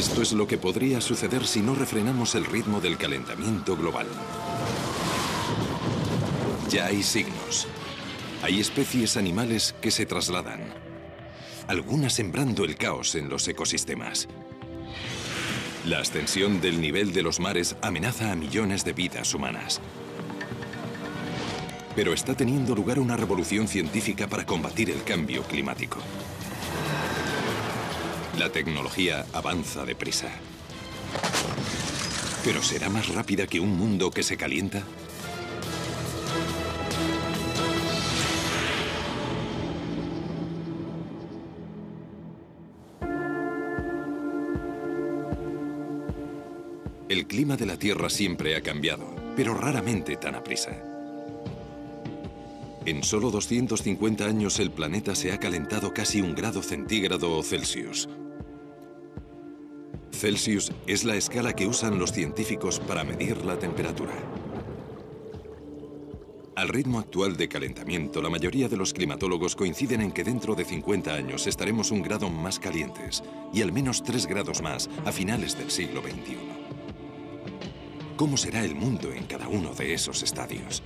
Esto es lo que podría suceder si no refrenamos el ritmo del calentamiento global. Ya hay signos. Hay especies animales que se trasladan, algunas sembrando el caos en los ecosistemas. La ascensión del nivel de los mares amenaza a millones de vidas humanas. Pero está teniendo lugar una revolución científica para combatir el cambio climático. La tecnología avanza deprisa. ¿Pero será más rápida que un mundo que se calienta? El clima de la Tierra siempre ha cambiado, pero raramente tan aprisa. En solo 250 años el planeta se ha calentado casi 1 grado centígrado o Celsius. Celsius es la escala que usan los científicos para medir la temperatura. Al ritmo actual de calentamiento, la mayoría de los climatólogos coinciden en que dentro de 50 años estaremos 1 grado más calientes y al menos 3 grados más a finales del siglo XXI. ¿Cómo será el mundo en cada uno de esos estadios?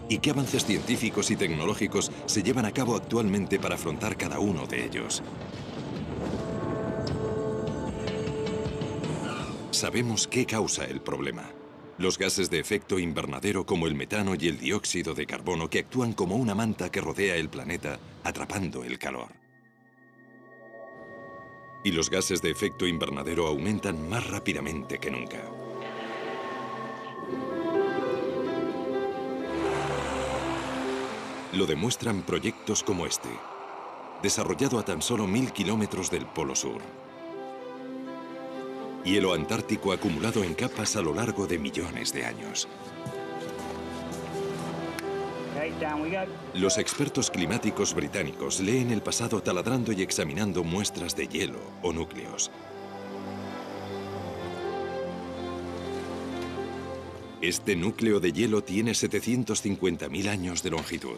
¿Y qué avances científicos y tecnológicos se llevan a cabo actualmente para afrontar cada uno de ellos? Sabemos qué causa el problema. Los gases de efecto invernadero como el metano y el dióxido de carbono que actúan como una manta que rodea el planeta, atrapando el calor. Y los gases de efecto invernadero aumentan más rápidamente que nunca. Lo demuestran proyectos como este, desarrollado a tan solo 1000 kilómetros del Polo Sur. Hielo antártico acumulado en capas a lo largo de millones de años. Los expertos climáticos británicos leen el pasado taladrando y examinando muestras de hielo o núcleos. Este núcleo de hielo tiene 750.000 años de longitud.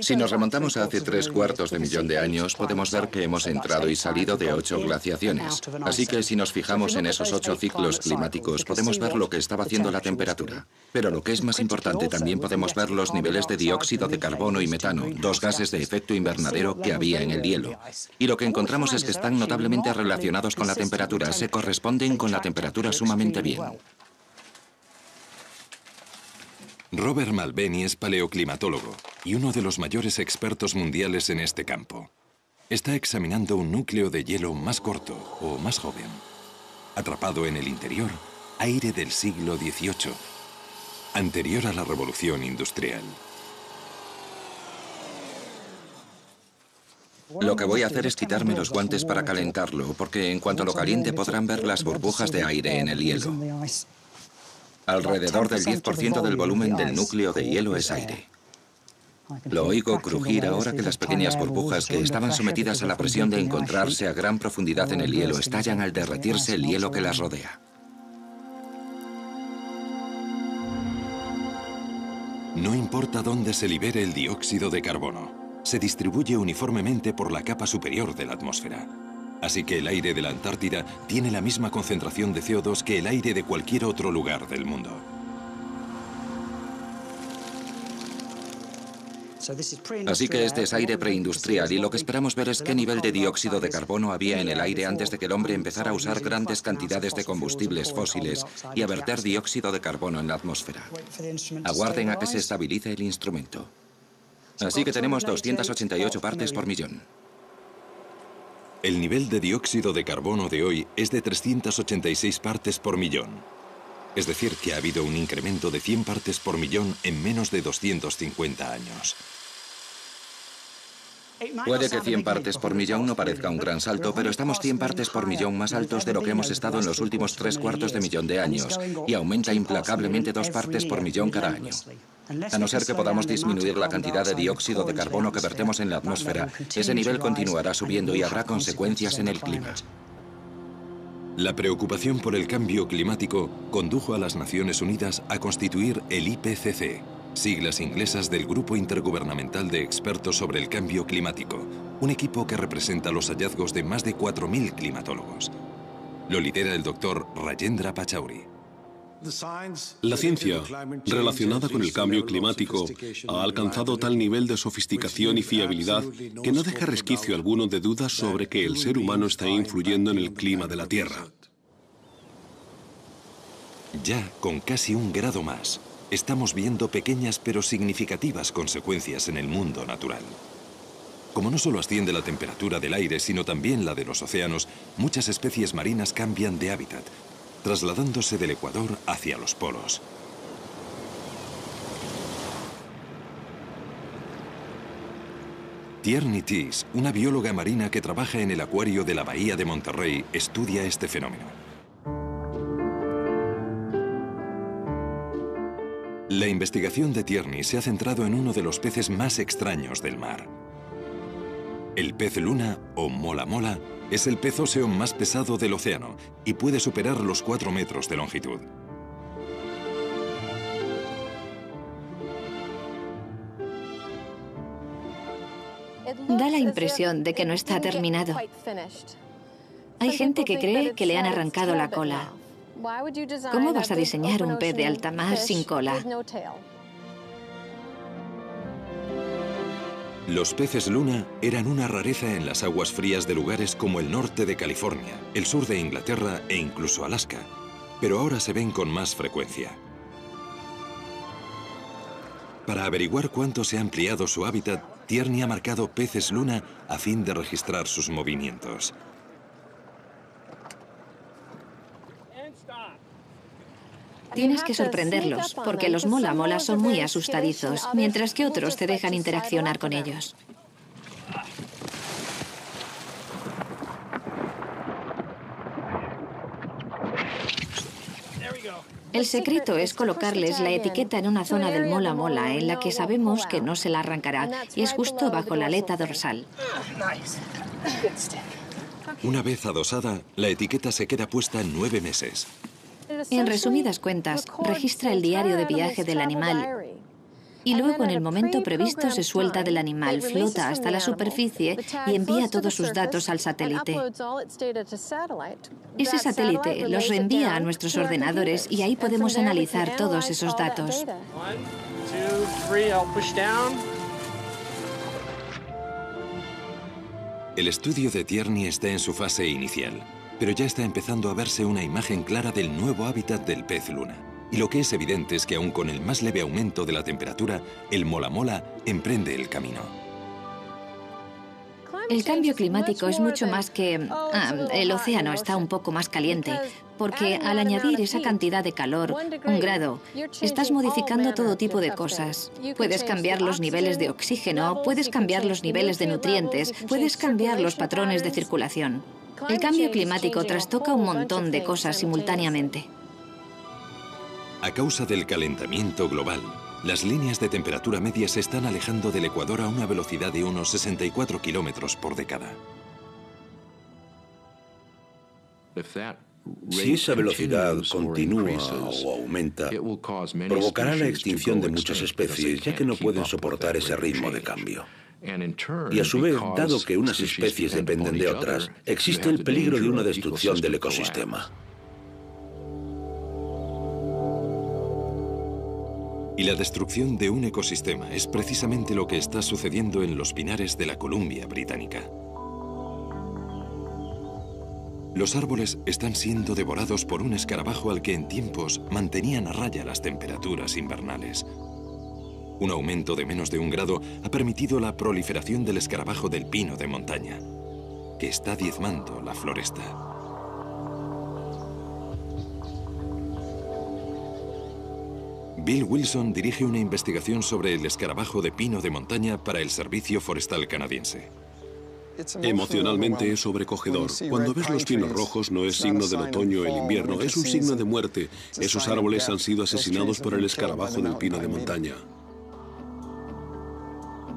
Si nos remontamos a hace 3/4 de millón de años, podemos ver que hemos entrado y salido de 8 glaciaciones. Así que si nos fijamos en esos 8 ciclos climáticos, podemos ver lo que estaba haciendo la temperatura. Pero lo que es más importante, también podemos ver los niveles de dióxido de carbono y metano, 2 gases de efecto invernadero que había en el hielo. Y lo que encontramos es que están notablemente relacionados con la temperatura, se corresponden con la temperatura sumamente bien. Robert Malbeny es paleoclimatólogo y uno de los mayores expertos mundiales en este campo. Está examinando un núcleo de hielo más corto o más joven. Atrapado en el interior, aire del siglo XVIII, anterior a la revolución industrial. Lo que voy a hacer es quitarme los guantes para calentarlo, porque en cuanto lo caliente podrán ver las burbujas de aire en el hielo. Alrededor del 10% del volumen del núcleo de hielo es aire. Lo oigo crujir ahora que las pequeñas burbujas que estaban sometidas a la presión de encontrarse a gran profundidad en el hielo estallan al derretirse el hielo que las rodea. No importa dónde se libere el dióxido de carbono, se distribuye uniformemente por la capa superior de la atmósfera. Así que el aire de la Antártida tiene la misma concentración de CO2 que el aire de cualquier otro lugar del mundo. Así que este es aire preindustrial y lo que esperamos ver es qué nivel de dióxido de carbono había en el aire antes de que el hombre empezara a usar grandes cantidades de combustibles fósiles y a verter dióxido de carbono en la atmósfera. Aguarden a que se estabilice el instrumento. Así que tenemos 288 partes por millón. El nivel de dióxido de carbono de hoy es de 386 partes por millón. Es decir, que ha habido un incremento de 100 partes por millón en menos de 250 años. Puede que 100 partes por millón no parezca un gran salto, pero estamos 100 partes por millón más altos de lo que hemos estado en los últimos 3/4 de millón de años, y aumenta implacablemente 2 partes por millón cada año. A no ser que podamos disminuir la cantidad de dióxido de carbono que vertemos en la atmósfera, ese nivel continuará subiendo y habrá consecuencias en el clima. La preocupación por el cambio climático condujo a las Naciones Unidas a constituir el IPCC, siglas inglesas del Grupo Intergubernamental de Expertos sobre el Cambio Climático, un equipo que representa los hallazgos de más de 4.000 climatólogos. Lo lidera el doctor Rajendra Pachauri. La ciencia relacionada con el cambio climático ha alcanzado tal nivel de sofisticación y fiabilidad que no deja resquicio alguno de dudas sobre que el ser humano está influyendo en el clima de la Tierra. Ya con casi 1 grado más, estamos viendo pequeñas pero significativas consecuencias en el mundo natural. Como no solo asciende la temperatura del aire, sino también la de los océanos, muchas especies marinas cambian de hábitat, trasladándose del Ecuador hacia los polos. Tierney Teese, una bióloga marina que trabaja en el acuario de la Bahía de Monterrey, estudia este fenómeno. La investigación de Tierney se ha centrado en uno de los peces más extraños del mar. El pez luna, o mola mola, es el pez óseo más pesado del océano y puede superar los 4 metros de longitud. Da la impresión de que no está terminado. Hay gente que cree que le han arrancado la cola. ¿Cómo vas a diseñar un pez de alta mar sin cola? Los peces luna eran una rareza en las aguas frías de lugares como el norte de California, el sur de Inglaterra e incluso Alaska, pero ahora se ven con más frecuencia. Para averiguar cuánto se ha ampliado su hábitat, Tierney ha marcado peces luna a fin de registrar sus movimientos. Tienes que sorprenderlos, porque los mola mola son muy asustadizos, mientras que otros te dejan interaccionar con ellos. El secreto es colocarles la etiqueta en una zona del mola mola en la que sabemos que no se la arrancará, y es justo bajo la aleta dorsal. Una vez adosada, la etiqueta se queda puesta en 9 meses. En resumidas cuentas, registra el diario de viaje del animal y luego en el momento previsto se suelta del animal, flota hasta la superficie y envía todos sus datos al satélite. Ese satélite los reenvía a nuestros ordenadores y ahí podemos analizar todos esos datos. El estudio de Tierney está en su fase inicial, pero ya está empezando a verse una imagen clara del nuevo hábitat del pez luna. Y lo que es evidente es que aun con el más leve aumento de la temperatura, el mola mola emprende el camino. El cambio climático es mucho más que... el océano está un poco más caliente, porque al añadir esa cantidad de calor, 1 grado, estás modificando todo tipo de cosas. Puedes cambiar los niveles de oxígeno, puedes cambiar los niveles de nutrientes, puedes cambiar los patrones de circulación. El cambio climático trastoca un montón de cosas simultáneamente. A causa del calentamiento global, las líneas de temperatura media se están alejando del Ecuador a una velocidad de unos 64 kilómetros por década. Si esa velocidad continúa o aumenta, provocará la extinción de muchas especies, ya que no pueden soportar ese ritmo de cambio. Y a su vez, dado que unas especies dependen de otras, existe el peligro de una destrucción del ecosistema. Y la destrucción de un ecosistema es precisamente lo que está sucediendo en los pinares de la Columbia Británica. Los árboles están siendo devorados por un escarabajo al que en tiempos mantenían a raya las temperaturas invernales. Un aumento de menos de 1 grado ha permitido la proliferación del escarabajo del pino de montaña, que está diezmando la floresta. Bill Wilson dirige una investigación sobre el escarabajo de pino de montaña para el Servicio Forestal Canadiense. Emocionalmente es sobrecogedor. Cuando ves los pinos rojos no es signo del otoño o el invierno, es un signo de muerte. Esos árboles han sido asesinados por el escarabajo del pino de montaña.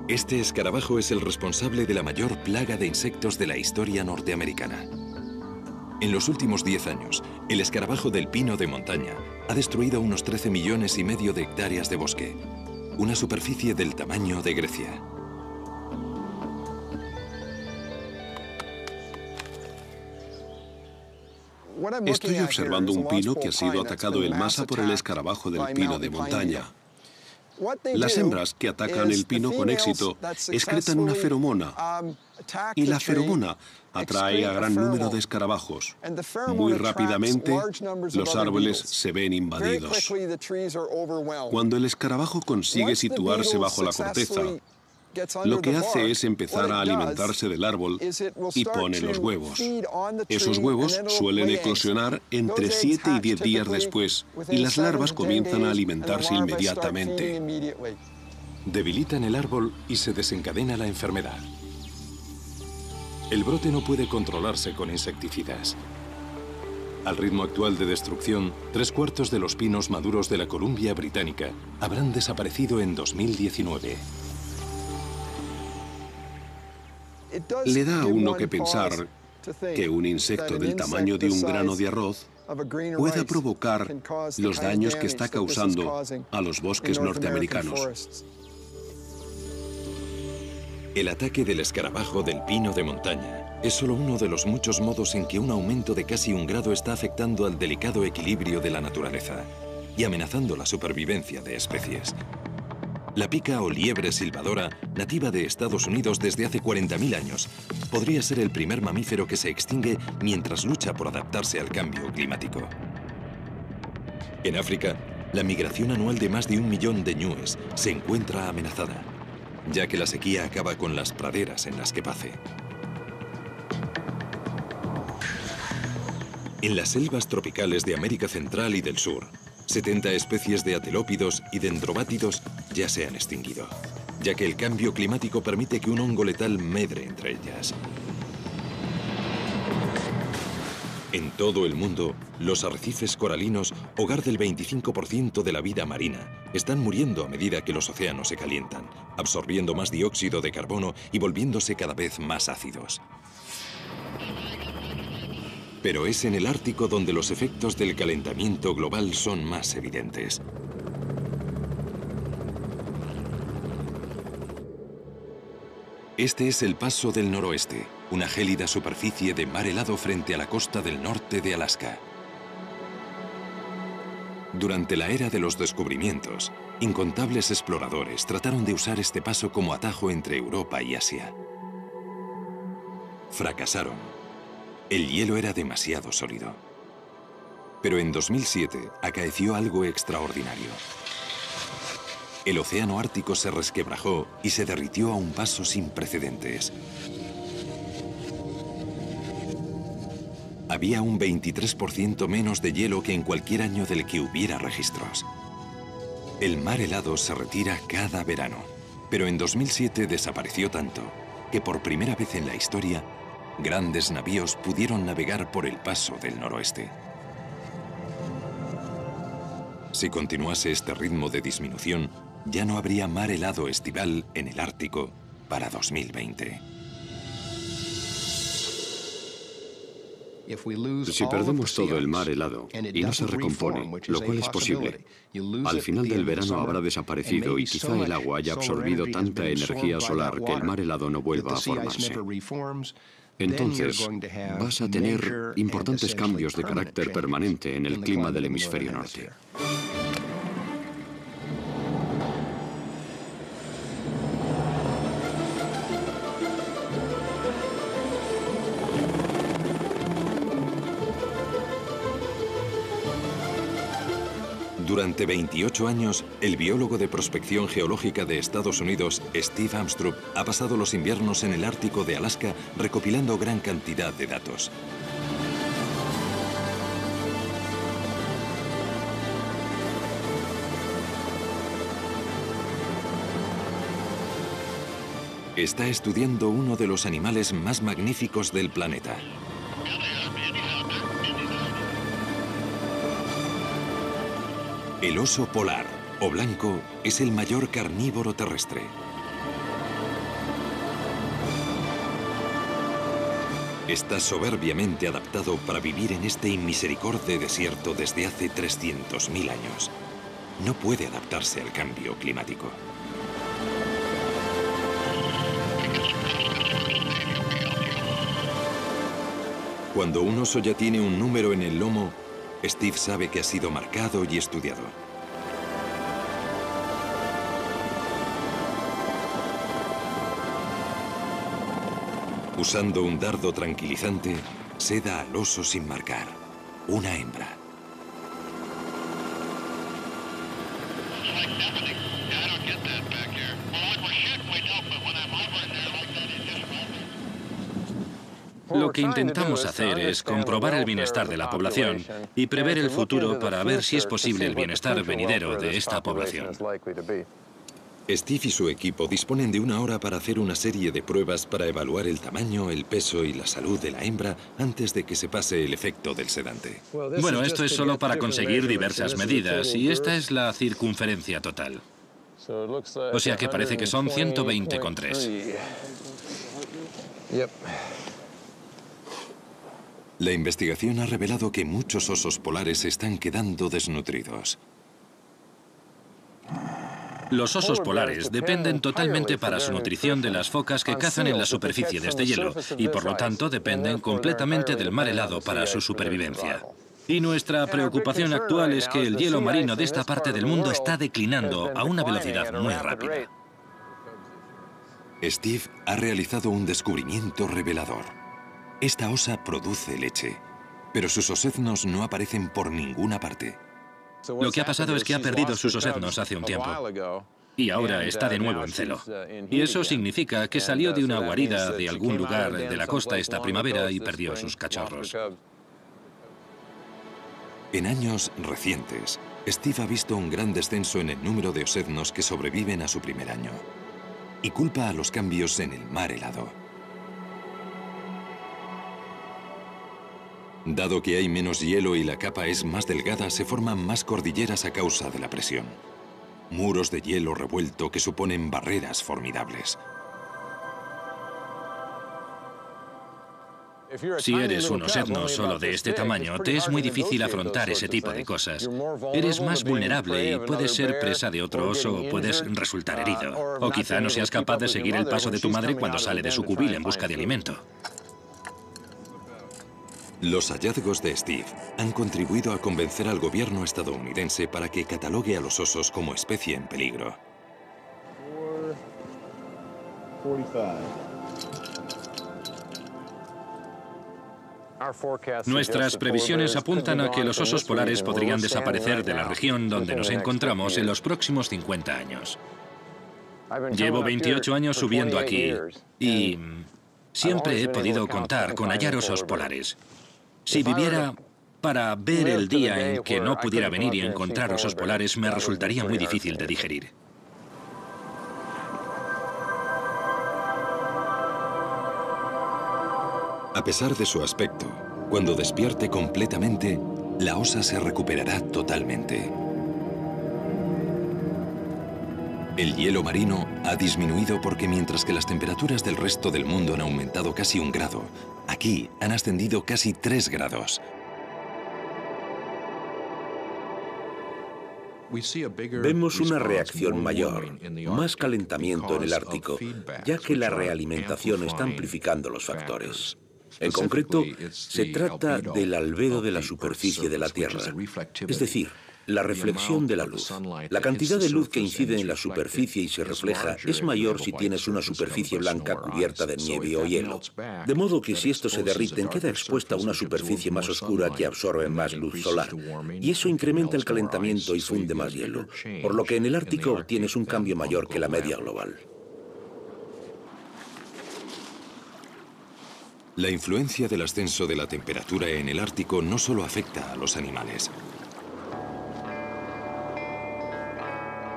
Este escarabajo es el responsable de la mayor plaga de insectos de la historia norteamericana. En los últimos 10 años, el escarabajo del pino de montaña ha destruido unos 13,5 millones de hectáreas de bosque. una superficie del tamaño de Grecia. Estoy observando un pino que ha sido atacado en masa por el escarabajo del pino de montaña. Las hembras que atacan el pino con éxito excretan una feromona, y la feromona atrae a gran número de escarabajos. Muy rápidamente, los árboles se ven invadidos. Cuando el escarabajo consigue situarse bajo la corteza, lo que hace es empezar a alimentarse del árbol y pone los huevos. Esos huevos suelen eclosionar entre 7 y 10 días después y las larvas comienzan a alimentarse inmediatamente. Debilitan el árbol y se desencadena la enfermedad. El brote no puede controlarse con insecticidas. Al ritmo actual de destrucción, 3/4 de los pinos maduros de la Columbia Británica habrán desaparecido en 2019. Le da a uno que pensar que un insecto del tamaño de un grano de arroz pueda provocar los daños que está causando a los bosques norteamericanos. El ataque del escarabajo del pino de montaña es solo uno de los muchos modos en que un aumento de casi 1 grado está afectando al delicado equilibrio de la naturaleza y amenazando la supervivencia de especies. La pica o liebre silbadora, nativa de Estados Unidos desde hace 40.000 años, podría ser el primer mamífero que se extingue mientras lucha por adaptarse al cambio climático. En África, la migración anual de más de 1 millón de ñúes se encuentra amenazada, ya que la sequía acaba con las praderas en las que pace. En las selvas tropicales de América Central y del Sur, 70 especies de atelópidos y dendrobátidos ya se han extinguido, ya que el cambio climático permite que un hongo letal medre entre ellas. En todo el mundo, los arrecifes coralinos, hogar del 25% de la vida marina, están muriendo a medida que los océanos se calientan, absorbiendo más dióxido de carbono y volviéndose cada vez más ácidos. Pero es en el Ártico donde los efectos del calentamiento global son más evidentes. Este es el Paso del Noroeste, una gélida superficie de mar helado frente a la costa del norte de Alaska. Durante la era de los descubrimientos, incontables exploradores trataron de usar este paso como atajo entre Europa y Asia. Fracasaron. El hielo era demasiado sólido. Pero en 2007 acaeció algo extraordinario. El océano Ártico se resquebrajó y se derritió a un paso sin precedentes. Había un 23% menos de hielo que en cualquier año del que hubiera registros. El mar helado se retira cada verano, pero en 2007 desapareció tanto que por primera vez en la historia, grandes navíos pudieron navegar por el Paso del Noroeste. Si continuase este ritmo de disminución, ya no habría mar helado estival en el Ártico para 2020. Si perdemos todo el mar helado y no se recompone, lo cual es posible, al final del verano habrá desaparecido y quizá el agua haya absorbido tanta energía solar que el mar helado no vuelva a formarse. Entonces, vas a tener importantes cambios de carácter permanente en el clima del hemisferio norte. Durante 28 años, el biólogo de prospección geológica de Estados Unidos, Steve Amstrup, ha pasado los inviernos en el Ártico de Alaska recopilando gran cantidad de datos. Está estudiando uno de los animales más magníficos del planeta. El oso polar, o blanco, es el mayor carnívoro terrestre. Está soberbiamente adaptado para vivir en este inmisericorde desierto desde hace 300.000 años. no puede adaptarse al cambio climático. Cuando un oso ya tiene un número en el lomo, Steve sabe que ha sido marcado y estudiado. Usando un dardo tranquilizante, seda al oso sin marcar. Una hembra. Lo que intentamos hacer es comprobar el bienestar de la población y prever el futuro para ver si es posible el bienestar venidero de esta población. Steve y su equipo disponen de 1 hora para hacer una serie de pruebas para evaluar el tamaño, el peso y la salud de la hembra antes de que se pase el efecto del sedante. Bueno, esto es solo para conseguir diversas medidas y esta es la circunferencia total. O sea que parece que son 120,3. La investigación ha revelado que muchos osos polares se están quedando desnutridos. Los osos polares dependen totalmente para su nutrición de las focas que cazan en la superficie de este hielo y por lo tanto dependen completamente del mar helado para su supervivencia. Y nuestra preocupación actual es que el hielo marino de esta parte del mundo está declinando a una velocidad muy rápida. Steve ha realizado un descubrimiento revelador. Esta osa produce leche, pero sus oseznos no aparecen por ninguna parte. Lo que ha pasado es que ha perdido sus oseznos hace un tiempo y ahora está de nuevo en celo. Y eso significa que salió de una guarida de algún lugar de la costa esta primavera y perdió sus cachorros. En años recientes, Steve ha visto un gran descenso en el número de oseznos que sobreviven a su primer año y culpa a los cambios en el mar helado. Dado que hay menos hielo y la capa es más delgada, se forman más cordilleras a causa de la presión. Muros de hielo revuelto que suponen barreras formidables. Si eres un osezno solo de este tamaño, te es muy difícil afrontar ese tipo de cosas. Eres más vulnerable y puedes ser presa de otro oso o puedes resultar herido. O quizá no seas capaz de seguir el paso de tu madre cuando sale de su cubil en busca de alimento. Los hallazgos de Steve han contribuido a convencer al gobierno estadounidense para que catalogue a los osos como especie en peligro. Nuestras previsiones apuntan a que los osos polares podrían desaparecer de la región donde nos encontramos en los próximos 50 años. Llevo 28 años subiendo aquí y siempre he podido contar con hallar osos polares. Si viviera para ver el día en que no pudiera venir y encontrar osos polares, me resultaría muy difícil de digerir. A pesar de su aspecto, cuando despierte completamente, la osa se recuperará totalmente. El hielo marino ha disminuido porque mientras que las temperaturas del resto del mundo han aumentado casi 1 grado, aquí han ascendido casi 3 grados. Vemos una reacción mayor, más calentamiento en el Ártico, ya que la realimentación está amplificando los factores. En concreto, se trata del albedo de la superficie de la Tierra, es decir, la reflexión de la luz. La cantidad de luz que incide en la superficie y se refleja es mayor si tienes una superficie blanca cubierta de nieve o hielo. De modo que si estos se derriten, queda expuesta a una superficie más oscura que absorbe más luz solar. Y eso incrementa el calentamiento y funde más hielo, por lo que en el Ártico obtienes un cambio mayor que la media global. La influencia del ascenso de la temperatura en el Ártico no solo afecta a los animales.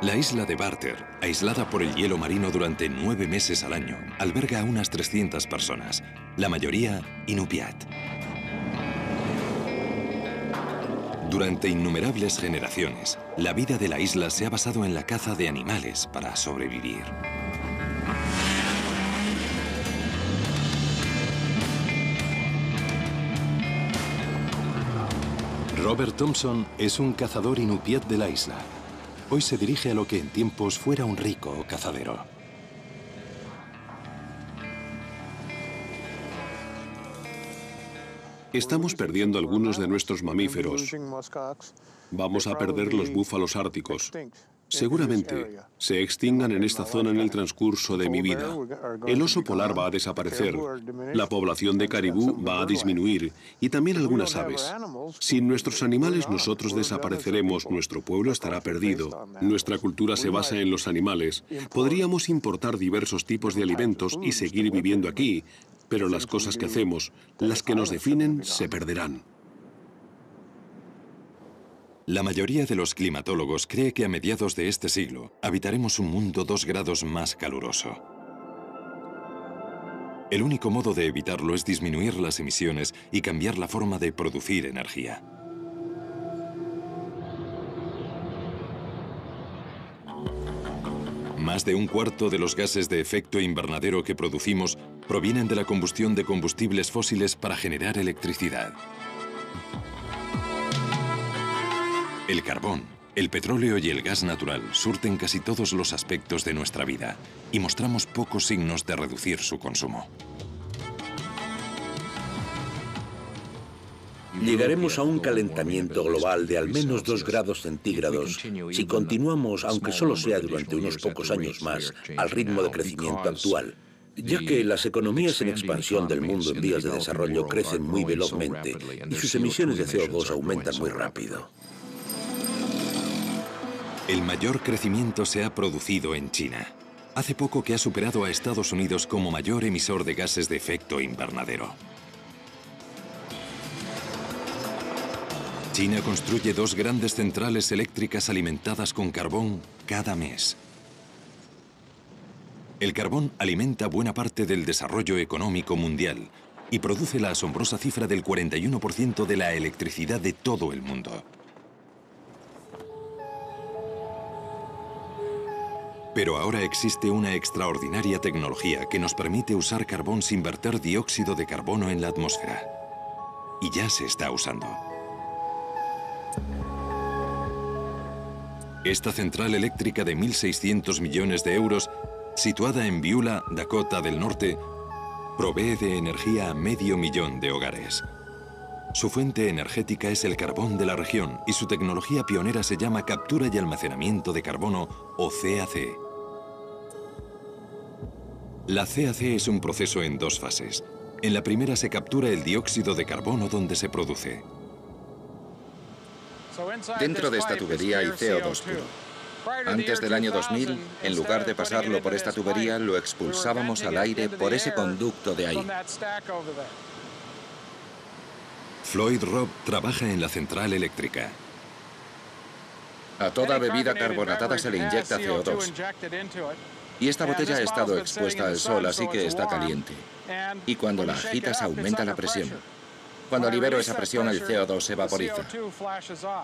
La isla de Barter, aislada por el hielo marino durante 9 meses al año, alberga a unas 300 personas, la mayoría inupiat. Durante innumerables generaciones, la vida de la isla se ha basado en la caza de animales para sobrevivir. Robert Thompson es un cazador inupiat de la isla. Hoy se dirige a lo que en tiempos fuera un rico cazadero. Estamos perdiendo algunos de nuestros mamíferos. Vamos a perder los búfalos árticos. Seguramente se extingan en esta zona en el transcurso de mi vida. El oso polar va a desaparecer. La población de caribú va a disminuir y también algunas aves. Sin nuestros animales nosotros desapareceremos, nuestro pueblo estará perdido. Nuestra cultura se basa en los animales. Podríamos importar diversos tipos de alimentos y seguir viviendo aquí, pero las cosas que hacemos, las que nos definen, se perderán. La mayoría de los climatólogos cree que a mediados de este siglo habitaremos un mundo 2 grados más caluroso. El único modo de evitarlo es disminuir las emisiones y cambiar la forma de producir energía. Más de un cuarto de los gases de efecto invernadero que producimos provienen de la combustión de combustibles fósiles para generar electricidad. El carbón, el petróleo y el gas natural surten casi todos los aspectos de nuestra vida y mostramos pocos signos de reducir su consumo. Llegaremos a un calentamiento global de al menos 2 grados centígrados si continuamos, aunque solo sea durante unos pocos años más, al ritmo de crecimiento actual, ya que las economías en expansión del mundo en vías de desarrollo crecen muy velozmente y sus emisiones de CO2 aumentan muy rápido. El mayor crecimiento se ha producido en China. Hace poco que ha superado a Estados Unidos como mayor emisor de gases de efecto invernadero. China construye 2 grandes centrales eléctricas alimentadas con carbón cada mes. El carbón alimenta buena parte del desarrollo económico mundial y produce la asombrosa cifra del 41% de la electricidad de todo el mundo. Pero ahora existe una extraordinaria tecnología que nos permite usar carbón sin verter dióxido de carbono en la atmósfera. Y ya se está usando. Esta central eléctrica de 1.600 millones de euros, situada en Beulah, Dakota del Norte, provee de energía a 500.000 de hogares. Su fuente energética es el carbón de la región y su tecnología pionera se llama captura y almacenamiento de carbono, o CAC. La CAC es un proceso en 2 fases. En la primera se captura el dióxido de carbono donde se produce. Dentro de esta tubería hay CO2 puro. Antes del año 2000, en lugar de pasarlo por esta tubería, lo expulsábamos al aire por ese conducto de ahí. Floyd Robb trabaja en la central eléctrica. A toda bebida carbonatada se le inyecta CO2. Y esta botella ha estado expuesta al sol, así que está caliente. Y cuando la agitas, aumenta la presión. Cuando libero esa presión, el CO2 se vaporiza.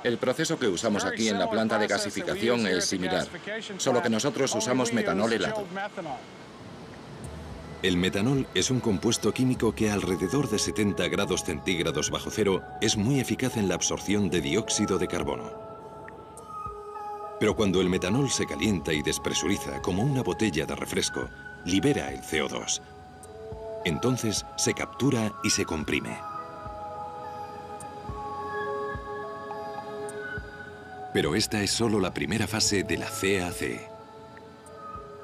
El proceso que usamos aquí en la planta de gasificación es similar, solo que nosotros usamos metanol helado. El metanol es un compuesto químico que a alrededor de 70 grados centígrados bajo cero es muy eficaz en la absorción de dióxido de carbono. Pero cuando el metanol se calienta y despresuriza como una botella de refresco, libera el CO2. Entonces se captura y se comprime. Pero esta es solo la primera fase de la CAC.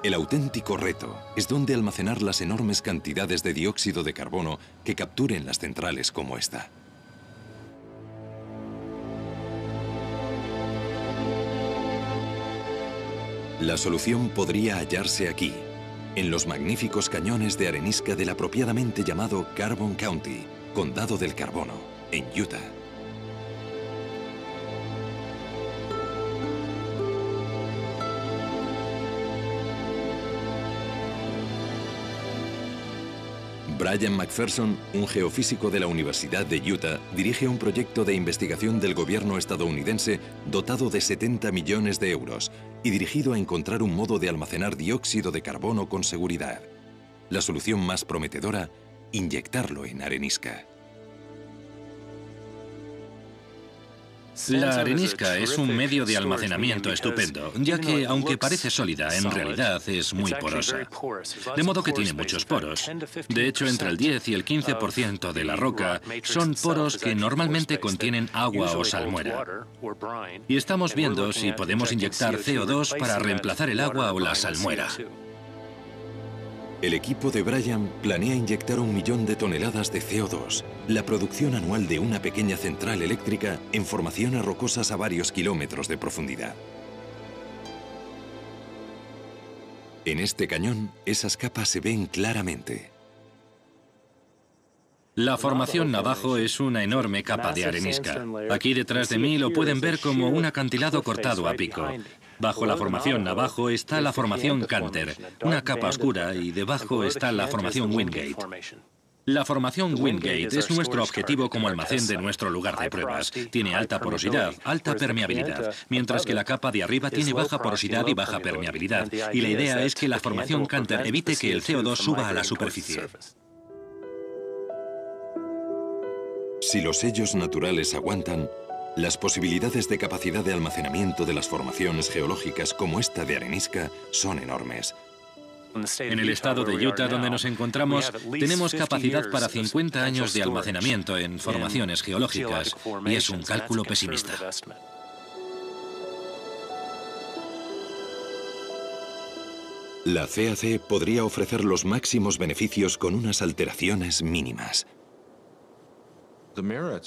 El auténtico reto es dónde almacenar las enormes cantidades de dióxido de carbono que capturen las centrales como esta. La solución podría hallarse aquí, en los magníficos cañones de arenisca del apropiadamente llamado Carbon County, Condado del Carbono, en Utah. Brian McPherson, un geofísico de la Universidad de Utah, dirige un proyecto de investigación del gobierno estadounidense dotado de 70 millones de euros y dirigido a encontrar un modo de almacenar dióxido de carbono con seguridad. La solución más prometedora, inyectarlo en arenisca. La arenisca es un medio de almacenamiento estupendo, ya que, aunque parece sólida, en realidad es muy porosa. De modo que tiene muchos poros. De hecho, entre el 10 y el 15% de la roca son poros que normalmente contienen agua o salmuera. Y estamos viendo si podemos inyectar CO2 para reemplazar el agua o la salmuera. El equipo de Brian planea inyectar 1 millón de toneladas de CO2, la producción anual de una pequeña central eléctrica en formaciones rocosas a varios kilómetros de profundidad. En este cañón, esas capas se ven claramente. La formación Navajo es una enorme capa de arenisca. Aquí detrás de mí lo pueden ver como un acantilado cortado a pico. Bajo la formación Navajo está la formación Canter, una capa oscura, y debajo está la formación Wingate. La formación Wingate es nuestro objetivo como almacén de nuestro lugar de pruebas. Tiene alta porosidad, alta permeabilidad, mientras que la capa de arriba tiene baja porosidad y baja permeabilidad. Y la idea es que la formación Canter evite que el CO2 suba a la superficie. Si los sellos naturales aguantan, las posibilidades de capacidad de almacenamiento de las formaciones geológicas como esta de arenisca son enormes. En el estado de Utah, donde nos encontramos, tenemos capacidad para 50 años de almacenamiento en formaciones geológicas, y es un cálculo pesimista. La CAC podría ofrecer los máximos beneficios con unas alteraciones mínimas.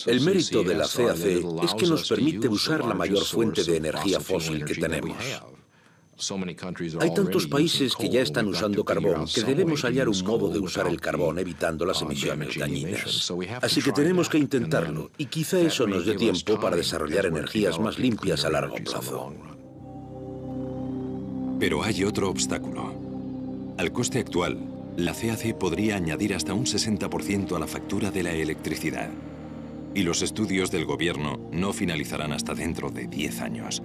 El mérito de la CAC es que nos permite usar la mayor fuente de energía fósil que tenemos. Hay tantos países que ya están usando carbón que debemos hallar un modo de usar el carbón evitando las emisiones dañinas. Así que tenemos que intentarlo, y quizá eso nos dé tiempo para desarrollar energías más limpias a largo plazo. Pero hay otro obstáculo. Al coste actual, la CAC podría añadir hasta un 60% a la factura de la electricidad. Y los estudios del gobierno no finalizarán hasta dentro de 10 años.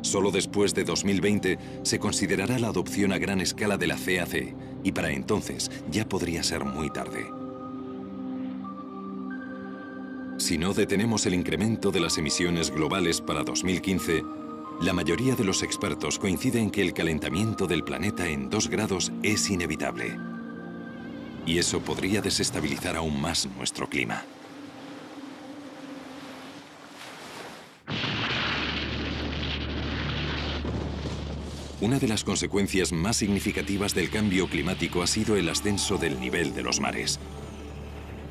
Solo después de 2020 se considerará la adopción a gran escala de la CAC, y para entonces ya podría ser muy tarde. Si no detenemos el incremento de las emisiones globales para 2015, la mayoría de los expertos coinciden en que el calentamiento del planeta en 2 grados es inevitable. Y eso podría desestabilizar aún más nuestro clima. Una de las consecuencias más significativas del cambio climático ha sido el ascenso del nivel de los mares.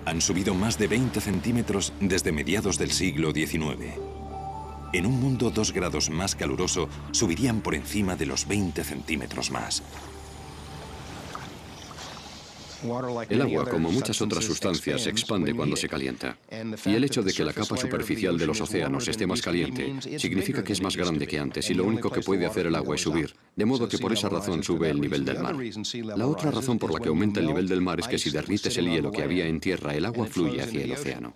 Han subido más de 20 centímetros desde mediados del siglo XIX. En un mundo 2 grados más caluroso, subirían por encima de los 20 centímetros más. El agua, como muchas otras sustancias, se expande cuando se calienta. Y el hecho de que la capa superficial de los océanos esté más caliente significa que es más grande que antes, y lo único que puede hacer el agua es subir, de modo que por esa razón sube el nivel del mar. La otra razón por la que aumenta el nivel del mar es que si derrites el hielo que había en tierra, el agua fluye hacia el océano.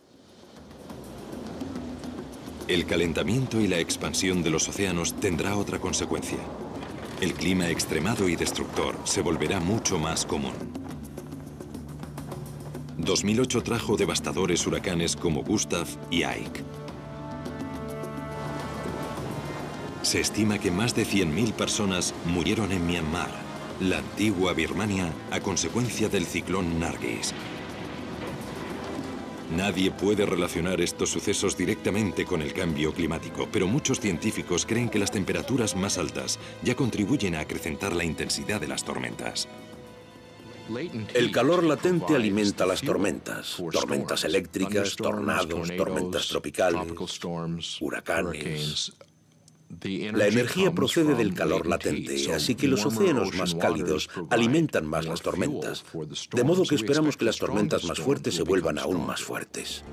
El calentamiento y la expansión de los océanos tendrá otra consecuencia. El clima extremado y destructor se volverá mucho más común. 2008 trajo devastadores huracanes como Gustav y Ike. Se estima que más de 100.000 personas murieron en Myanmar, la antigua Birmania, a consecuencia del ciclón Nargis. Nadie puede relacionar estos sucesos directamente con el cambio climático, pero muchos científicos creen que las temperaturas más altas ya contribuyen a acrecentar la intensidad de las tormentas. El calor latente alimenta las tormentas eléctricas, tornados, tormentas tropicales, huracanes. La energía procede del calor latente, así que los océanos más cálidos alimentan más las tormentas, de modo que esperamos que las tormentas más fuertes se vuelvan aún más fuertes.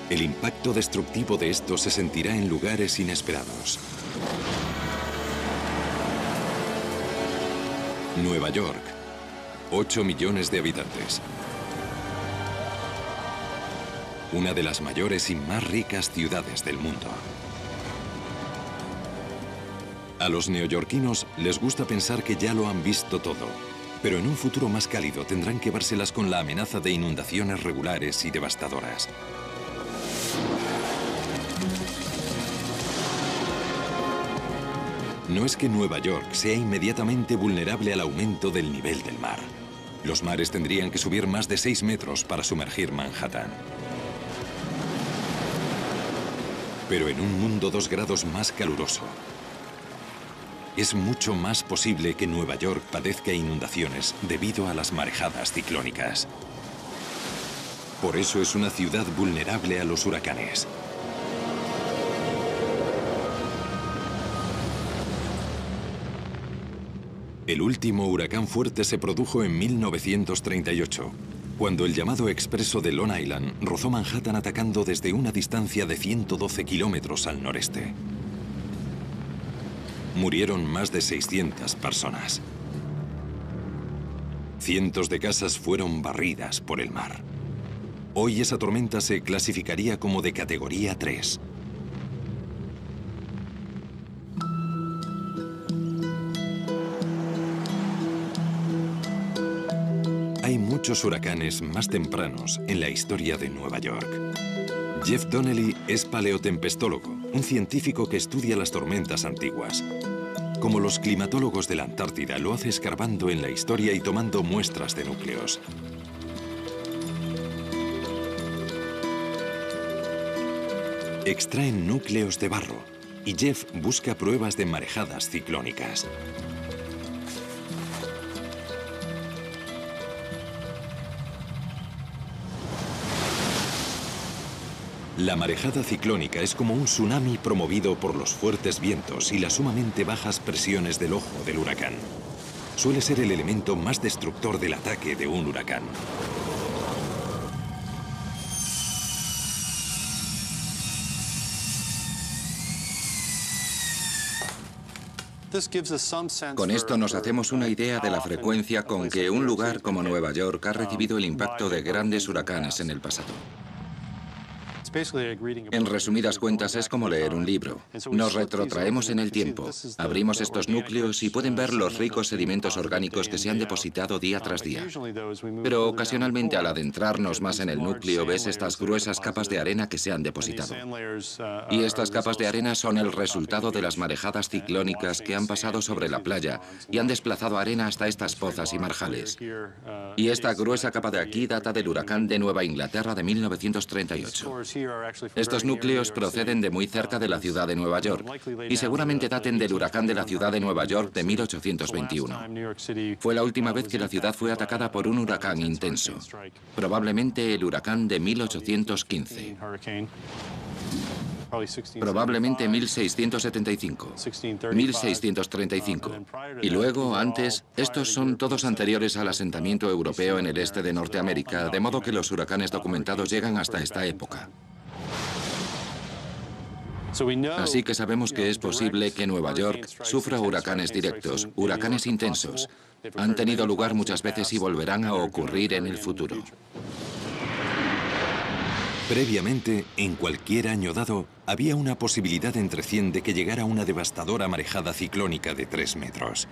El impacto destructivo de esto se sentirá en lugares inesperados. Nueva York, 8 millones de habitantes. Una de las mayores y más ricas ciudades del mundo. A los neoyorquinos les gusta pensar que ya lo han visto todo. Pero en un futuro más cálido tendrán que vérselas con la amenaza de inundaciones regulares y devastadoras. No es que Nueva York sea inmediatamente vulnerable al aumento del nivel del mar. Los mares tendrían que subir más de 6 metros para sumergir Manhattan. Pero en un mundo 2 grados más caluroso, es mucho más posible que Nueva York padezca inundaciones debido a las marejadas ciclónicas. Por eso es una ciudad vulnerable a los huracanes. El último huracán fuerte se produjo en 1938, cuando el llamado expreso de Long Island rozó Manhattan atacando desde una distancia de 112 kilómetros al noreste. Murieron más de 600 personas. Cientos de casas fueron barridas por el mar. Hoy esa tormenta se clasificaría como de categoría 3. Hay muchos huracanes más tempranos en la historia de Nueva York. Jeff Donnelly es paleotempestólogo, un científico que estudia las tormentas antiguas. Como los climatólogos de la Antártida, lo hace escarbando en la historia y tomando muestras de núcleos. Extraen núcleos de barro y Jeff busca pruebas de marejadas ciclónicas. La marejada ciclónica es como un tsunami promovido por los fuertes vientos y las sumamente bajas presiones del ojo del huracán. Suele ser el elemento más destructor del ataque de un huracán. Con esto nos hacemos una idea de la frecuencia con que un lugar como Nueva York ha recibido el impacto de grandes huracanes en el pasado. En resumidas cuentas, es como leer un libro. Nos retrotraemos en el tiempo, abrimos estos núcleos y pueden ver los ricos sedimentos orgánicos que se han depositado día tras día. Pero ocasionalmente, al adentrarnos más en el núcleo, ves estas gruesas capas de arena que se han depositado. Y estas capas de arena son el resultado de las marejadas ciclónicas que han pasado sobre la playa y han desplazado arena hasta estas pozas y marjales. Y esta gruesa capa de aquí data del huracán de Nueva Inglaterra de 1938. Estos núcleos proceden de muy cerca de la ciudad de Nueva York y seguramente daten del huracán de la ciudad de Nueva York de 1821. Fue la última vez que la ciudad fue atacada por un huracán intenso, probablemente el huracán de 1815. Probablemente 1675, 1635. Y luego, antes, estos son todos anteriores al asentamiento europeo en el este de Norteamérica, de modo que los huracanes documentados llegan hasta esta época. Así que sabemos que es posible que Nueva York sufra huracanes directos, huracanes intensos. Han tenido lugar muchas veces y volverán a ocurrir en el futuro. Previamente, en cualquier año dado, había una posibilidad entre 100 de que llegara una devastadora marejada ciclónica de 3 metros.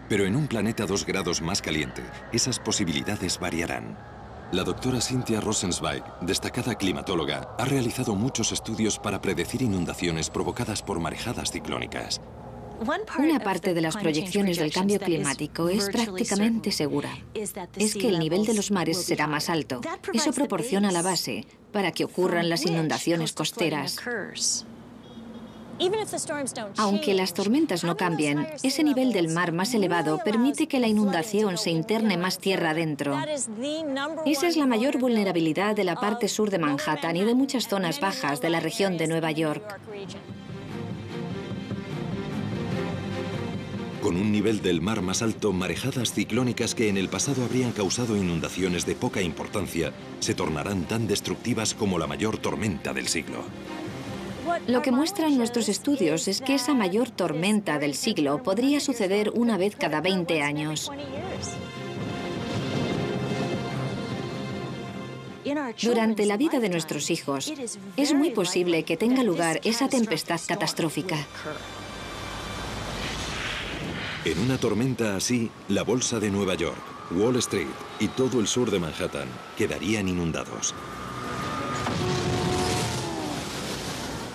Pero en un planeta 2 grados más caliente, esas posibilidades variarán. La doctora Cynthia Rosenzweig, destacada climatóloga, ha realizado muchos estudios para predecir inundaciones provocadas por marejadas ciclónicas. Una parte de las proyecciones del cambio climático es prácticamente segura. Es que el nivel de los mares será más alto. Eso proporciona la base para que ocurran las inundaciones costeras. Aunque las tormentas no cambien, ese nivel del mar más elevado permite que la inundación se interne más tierra adentro. Esa es la mayor vulnerabilidad de la parte sur de Manhattan y de muchas zonas bajas de la región de Nueva York. Con un nivel del mar más alto, marejadas ciclónicas que en el pasado habrían causado inundaciones de poca importancia se tornarán tan destructivas como la mayor tormenta del siglo. Lo que muestran nuestros estudios es que esa mayor tormenta del siglo podría suceder una vez cada 20 años. Durante la vida de nuestros hijos, es muy posible que tenga lugar esa tempestad catastrófica. En una tormenta así, la bolsa de Nueva York, Wall Street y todo el sur de Manhattan quedarían inundados.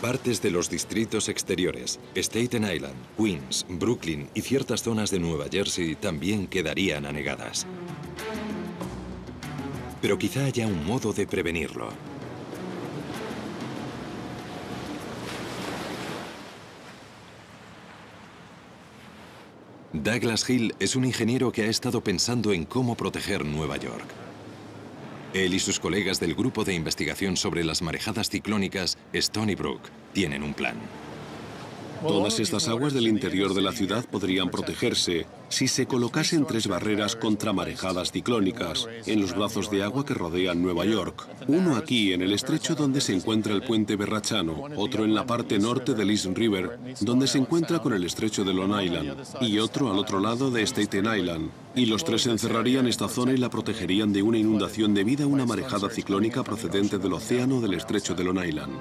Partes de los distritos exteriores, Staten Island, Queens, Brooklyn y ciertas zonas de Nueva Jersey también quedarían anegadas. Pero quizá haya un modo de prevenirlo. Douglas Hill es un ingeniero que ha estado pensando en cómo proteger Nueva York. Él y sus colegas del grupo de investigación sobre las marejadas ciclónicas, Stony Brook, tienen un plan. Todas estas aguas del interior de la ciudad podrían protegerse si se colocasen 3 barreras contra marejadas ciclónicas en los brazos de agua que rodean Nueva York. Uno aquí en el estrecho donde se encuentra el puente Verrazzano, otro en la parte norte del East River, donde se encuentra con el estrecho de Long Island, y otro al otro lado de Staten Island. Y los 3 encerrarían esta zona y la protegerían de una inundación debida a una marejada ciclónica procedente del océano del estrecho de Long Island.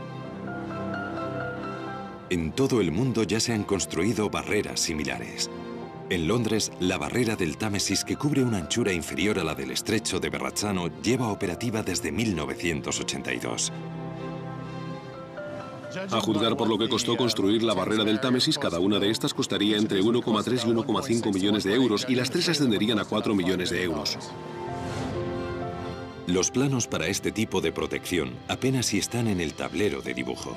En todo el mundo ya se han construido barreras similares. En Londres, la barrera del Támesis, que cubre una anchura inferior a la del estrecho de Verrazzano, lleva operativa desde 1982. A juzgar por lo que costó construir la barrera del Támesis, cada una de estas costaría entre 1,3 y 1,5 millones de euros y las 3 ascenderían a 4 millones de euros. Los planos para este tipo de protección apenas si están en el tablero de dibujo.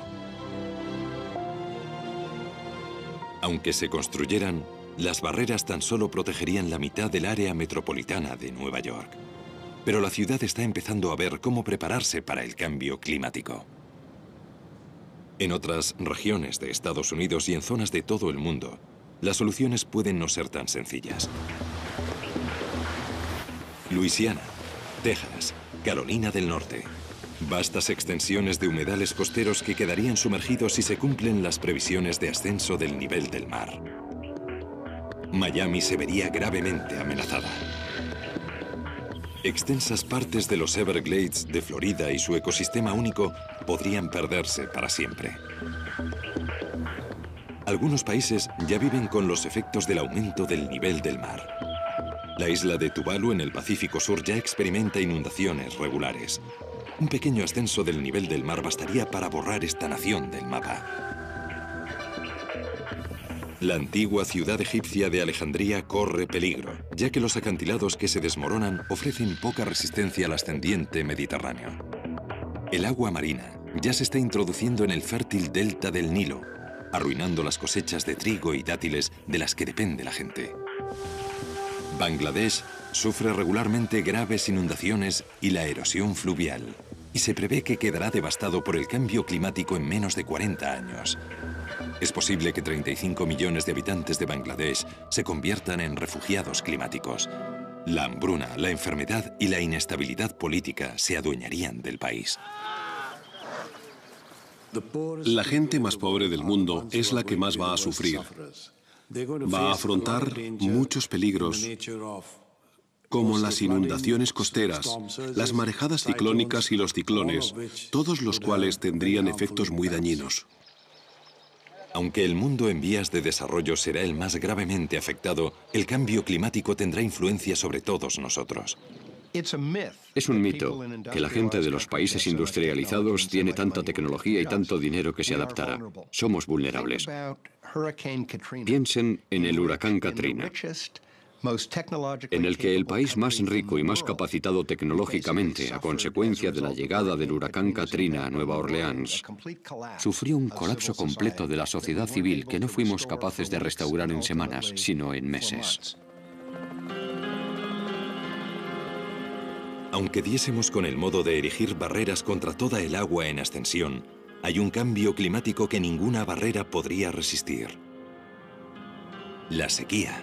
Aunque se construyeran, las barreras tan solo protegerían la mitad del área metropolitana de Nueva York. Pero la ciudad está empezando a ver cómo prepararse para el cambio climático. En otras regiones de Estados Unidos y en zonas de todo el mundo, las soluciones pueden no ser tan sencillas. Luisiana, Texas, Carolina del Norte. Vastas extensiones de humedales costeros que quedarían sumergidos si se cumplen las previsiones de ascenso del nivel del mar. Miami se vería gravemente amenazada. Extensas partes de los Everglades de Florida y su ecosistema único podrían perderse para siempre. Algunos países ya viven con los efectos del aumento del nivel del mar. La isla de Tuvalu en el Pacífico Sur ya experimenta inundaciones regulares. Un pequeño ascenso del nivel del mar bastaría para borrar esta nación del mapa. La antigua ciudad egipcia de Alejandría corre peligro, ya que los acantilados que se desmoronan ofrecen poca resistencia al ascendiente Mediterráneo. El agua marina ya se está introduciendo en el fértil delta del Nilo, arruinando las cosechas de trigo y dátiles de las que depende la gente. Bangladesh sufre regularmente graves inundaciones y la erosión fluvial, y se prevé que quedará devastado por el cambio climático en menos de 40 años. Es posible que 35 millones de habitantes de Bangladesh se conviertan en refugiados climáticos. La hambruna, la enfermedad y la inestabilidad política se adueñarían del país. La gente más pobre del mundo es la que más va a sufrir. Va a afrontar muchos peligros, como las inundaciones costeras, las marejadas ciclónicas y los ciclones, todos los cuales tendrían efectos muy dañinos. Aunque el mundo en vías de desarrollo será el más gravemente afectado, el cambio climático tendrá influencia sobre todos nosotros. Es un mito que la gente de los países industrializados tiene tanta tecnología y tanto dinero que se adaptará. Somos vulnerables. Piensen en el huracán Katrina, en el que el país más rico y más capacitado tecnológicamente, a consecuencia de la llegada del huracán Katrina a Nueva Orleans, sufrió un colapso completo de la sociedad civil que no fuimos capaces de restaurar en semanas, sino en meses. Aunque diésemos con el modo de erigir barreras contra toda el agua en ascensión, hay un cambio climático que ninguna barrera podría resistir: la sequía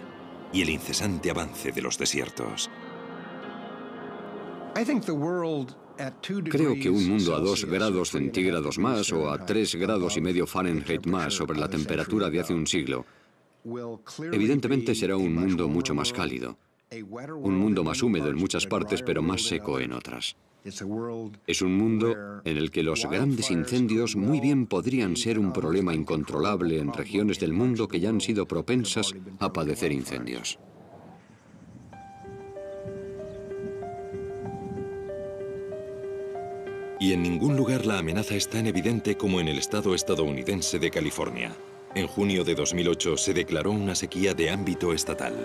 y el incesante avance de los desiertos. Creo que un mundo a 2 grados centígrados más o a 3,5 grados Fahrenheit más sobre la temperatura de hace un siglo, evidentemente será un mundo mucho más cálido. Un mundo más húmedo en muchas partes, pero más seco en otras. Es un mundo en el que los grandes incendios muy bien podrían ser un problema incontrolable en regiones del mundo que ya han sido propensas a padecer incendios. Y en ningún lugar la amenaza es tan evidente como en el estado estadounidense de California. En junio de 2008 se declaró una sequía de ámbito estatal.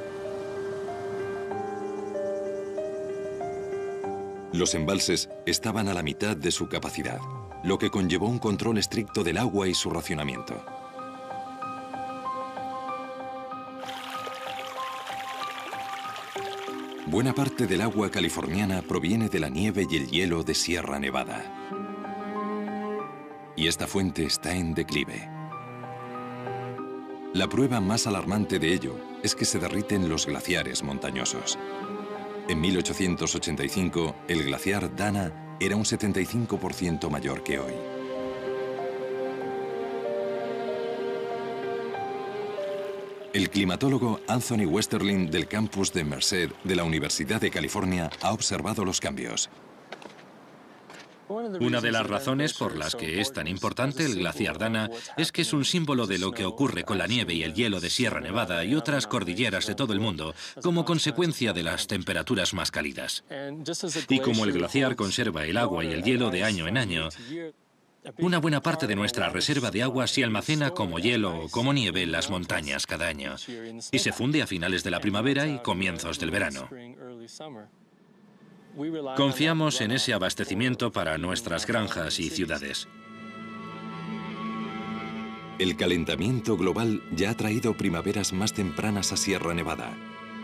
Los embalses estaban a la mitad de su capacidad, lo que conllevó un control estricto del agua y su racionamiento. Buena parte del agua californiana proviene de la nieve y el hielo de Sierra Nevada. Y esta fuente está en declive. La prueba más alarmante de ello es que se derriten los glaciares montañosos. En 1885, el glaciar Dana era un 75% mayor que hoy. El climatólogo Anthony Westerling del campus de Merced de la Universidad de California ha observado los cambios. Una de las razones por las que es tan importante el glaciar Dana es que es un símbolo de lo que ocurre con la nieve y el hielo de Sierra Nevada y otras cordilleras de todo el mundo como consecuencia de las temperaturas más cálidas. Y como el glaciar conserva el agua y el hielo de año en año, una buena parte de nuestra reserva de agua se almacena como hielo o como nieve en las montañas cada año y se funde a finales de la primavera y comienzos del verano. Confiamos en ese abastecimiento para nuestras granjas y ciudades. El calentamiento global ya ha traído primaveras más tempranas a Sierra Nevada,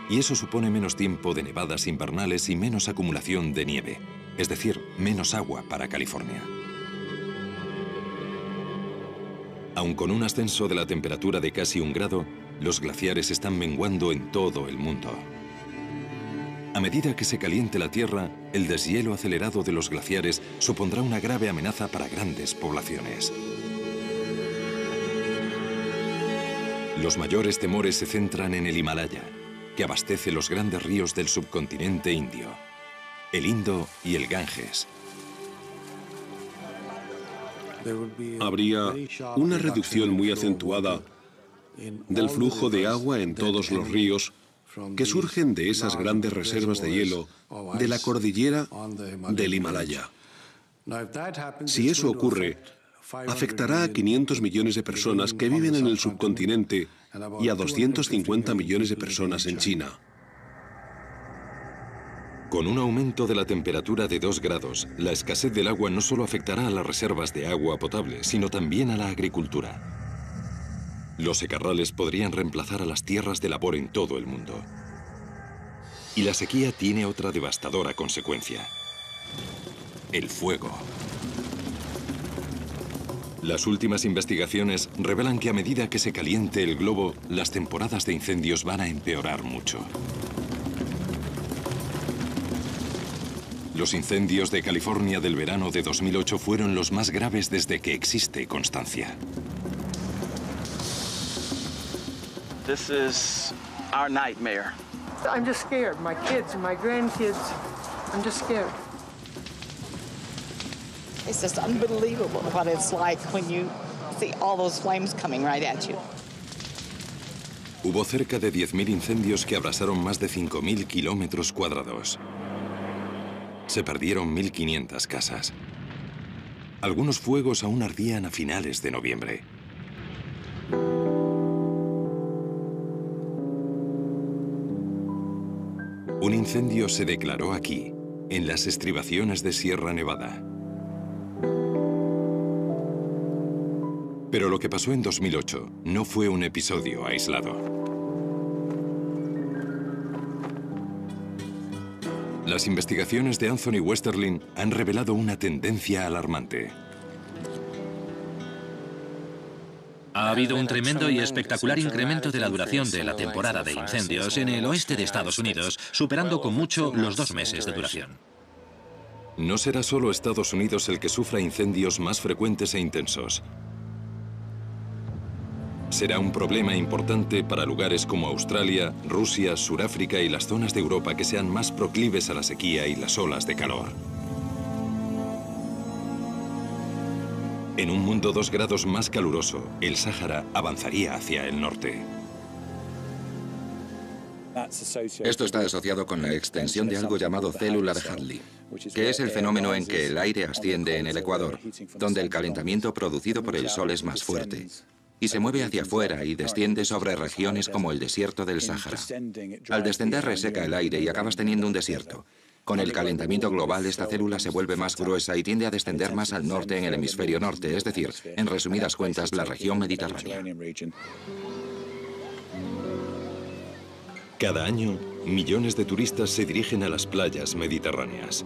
y eso supone menos tiempo de nevadas invernales y menos acumulación de nieve, es decir, menos agua para California. Aun con un ascenso de la temperatura de casi 1 grado, los glaciares están menguando en todo el mundo. A medida que se caliente la Tierra, el deshielo acelerado de los glaciares supondrá una grave amenaza para grandes poblaciones. Los mayores temores se centran en el Himalaya, que abastece los grandes ríos del subcontinente indio, el Indo y el Ganges. Habría una reducción muy acentuada del flujo de agua en todos los ríos que surgen de esas grandes reservas de hielo de la cordillera del Himalaya. Si eso ocurre, afectará a 500 millones de personas que viven en el subcontinente y a 250 millones de personas en China. Con un aumento de la temperatura de 2 grados, la escasez del agua no solo afectará a las reservas de agua potable, sino también a la agricultura. Los secarrales podrían reemplazar a las tierras de labor en todo el mundo. Y la sequía tiene otra devastadora consecuencia: el fuego. Las últimas investigaciones revelan que a medida que se caliente el globo, las temporadas de incendios van a empeorar mucho. Los incendios de California del verano de 2008 fueron los más graves desde que existe constancia. This is our nightmare. I'm just scared. My kids and my grandkids, I'm just scared. It's just unbelievable what it's like when you see all those flames coming right at you. Hubo cerca de 10.000 incendios que abrasaron más de 5.000 kilómetros cuadrados. Se perdieron 1.500 casas. Algunos fuegos aún ardían a finales de noviembre. Un incendio se declaró aquí, en las estribaciones de Sierra Nevada. Pero lo que pasó en 2008 no fue un episodio aislado. Las investigaciones de Anthony Westerling han revelado una tendencia alarmante. Ha habido un tremendo y espectacular incremento de la duración de la temporada de incendios en el oeste de Estados Unidos, superando con mucho los 2 meses de duración. No será solo Estados Unidos el que sufra incendios más frecuentes e intensos. Será un problema importante para lugares como Australia, Rusia, Suráfrica y las zonas de Europa que sean más proclives a la sequía y las olas de calor. En un mundo 2 grados más caluroso, el Sáhara avanzaría hacia el norte. Esto está asociado con la extensión de algo llamado Cellular Hadley, que es el fenómeno en que el aire asciende en el ecuador, donde el calentamiento producido por el sol es más fuerte, y se mueve hacia afuera y desciende sobre regiones como el desierto del Sáhara. Al descender reseca el aire y acabas teniendo un desierto. Con el calentamiento global, esta célula se vuelve más gruesa y tiende a descender más al norte en el hemisferio norte, es decir, en resumidas cuentas, la región mediterránea. Cada año, millones de turistas se dirigen a las playas mediterráneas.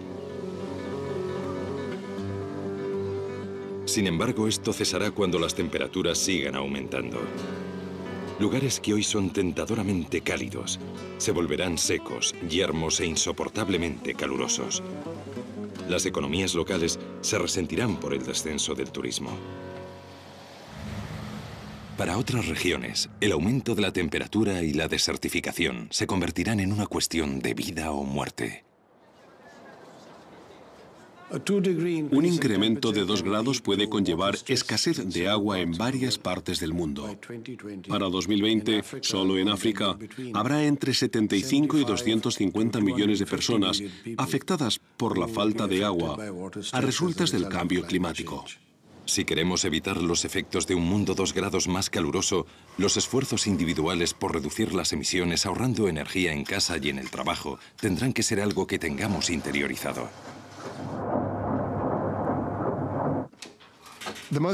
Sin embargo, esto cesará cuando las temperaturas sigan aumentando. Lugares que hoy son tentadoramente cálidos se volverán secos, yermos e insoportablemente calurosos. Las economías locales se resentirán por el descenso del turismo. Para otras regiones, el aumento de la temperatura y la desertificación se convertirán en una cuestión de vida o muerte. Un incremento de 2 grados puede conllevar escasez de agua en varias partes del mundo. Para 2020, solo en África, habrá entre 75 y 250 millones de personas afectadas por la falta de agua a resultas del cambio climático. Si queremos evitar los efectos de un mundo 2 grados más caluroso, los esfuerzos individuales por reducir las emisiones ahorrando energía en casa y en el trabajo tendrán que ser algo que tengamos interiorizado.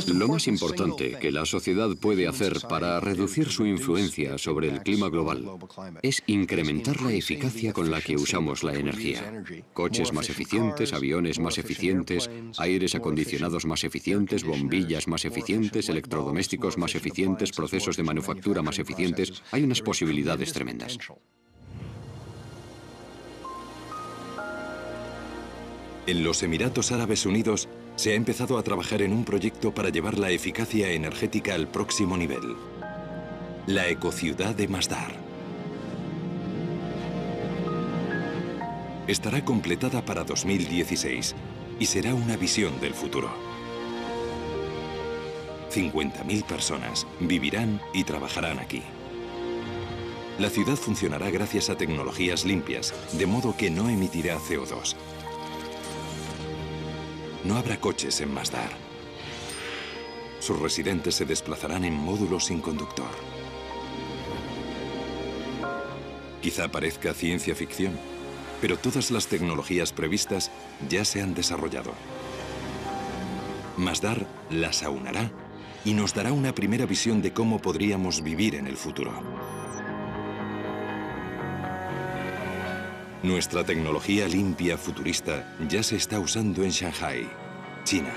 Lo más importante que la sociedad puede hacer para reducir su influencia sobre el clima global es incrementar la eficacia con la que usamos la energía. Coches más eficientes, aviones más eficientes, aires acondicionados más eficientes, bombillas más eficientes, electrodomésticos más eficientes, procesos de manufactura más eficientes. Hay unas posibilidades tremendas. En los Emiratos Árabes Unidos se ha empezado a trabajar en un proyecto para llevar la eficacia energética al próximo nivel. La ecociudad de Masdar. Estará completada para 2016 y será una visión del futuro. 50.000 personas vivirán y trabajarán aquí. La ciudad funcionará gracias a tecnologías limpias, de modo que no emitirá CO2. No habrá coches en Masdar. Sus residentes se desplazarán en módulos sin conductor. Quizá parezca ciencia ficción, pero todas las tecnologías previstas ya se han desarrollado. Masdar las aunará y nos dará una primera visión de cómo podríamos vivir en el futuro. Nuestra tecnología limpia futurista ya se está usando en Shanghái, China.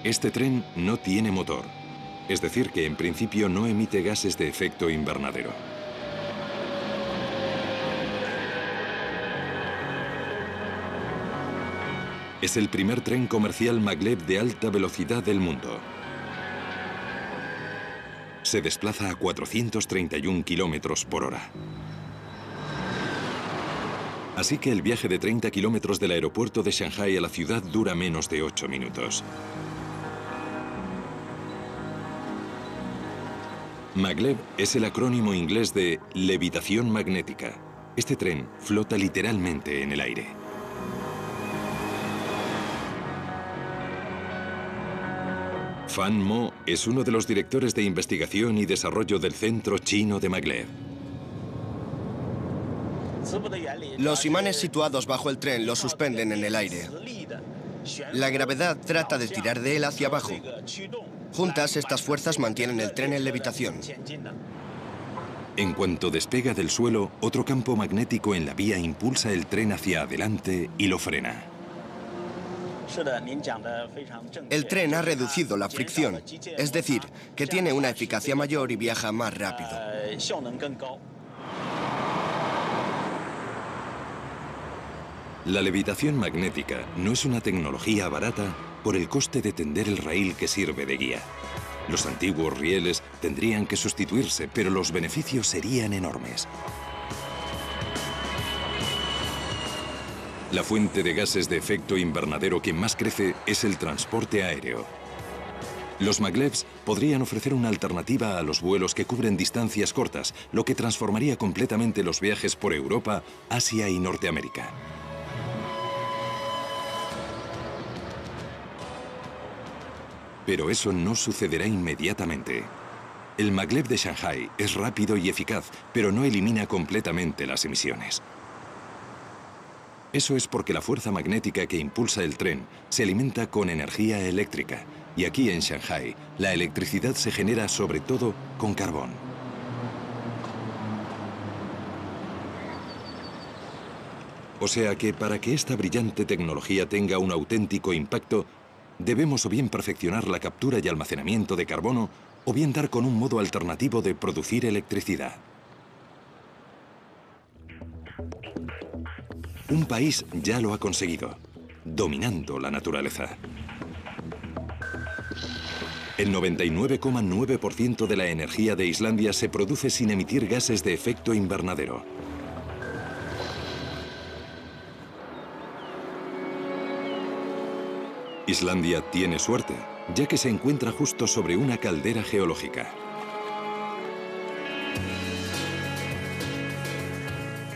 Este tren no tiene motor, es decir, que en principio no emite gases de efecto invernadero. Es el primer tren comercial maglev de alta velocidad del mundo. Se desplaza a 431 kilómetros por hora. Así que el viaje de 30 kilómetros del aeropuerto de Shanghái a la ciudad dura menos de 8 minutos. Maglev es el acrónimo inglés de levitación magnética. Este tren flota literalmente en el aire. Fan Mo es uno de los directores de investigación y desarrollo del Centro Chino de Maglev. Los imanes situados bajo el tren lo suspenden en el aire. La gravedad trata de tirar de él hacia abajo. Juntas, estas fuerzas mantienen el tren en levitación. En cuanto despega del suelo, otro campo magnético en la vía impulsa el tren hacia adelante y lo frena. El tren ha reducido la fricción, es decir, que tiene una eficacia mayor y viaja más rápido. La levitación magnética no es una tecnología barata por el coste de tender el raíl que sirve de guía. Los antiguos rieles tendrían que sustituirse, pero los beneficios serían enormes. La fuente de gases de efecto invernadero que más crece es el transporte aéreo. Los maglevs podrían ofrecer una alternativa a los vuelos que cubren distancias cortas, lo que transformaría completamente los viajes por Europa, Asia y Norteamérica. Pero eso no sucederá inmediatamente. El maglev de Shanghái es rápido y eficaz, pero no elimina completamente las emisiones. Eso es porque la fuerza magnética que impulsa el tren se alimenta con energía eléctrica, y aquí en Shanghái la electricidad se genera sobre todo con carbón. O sea que para que esta brillante tecnología tenga un auténtico impacto, debemos o bien perfeccionar la captura y almacenamiento de carbono, o bien dar con un modo alternativo de producir electricidad. Un país ya lo ha conseguido, dominando la naturaleza. El 99,9% de la energía de Islandia se produce sin emitir gases de efecto invernadero. Islandia tiene suerte, ya que se encuentra justo sobre una caldera geológica.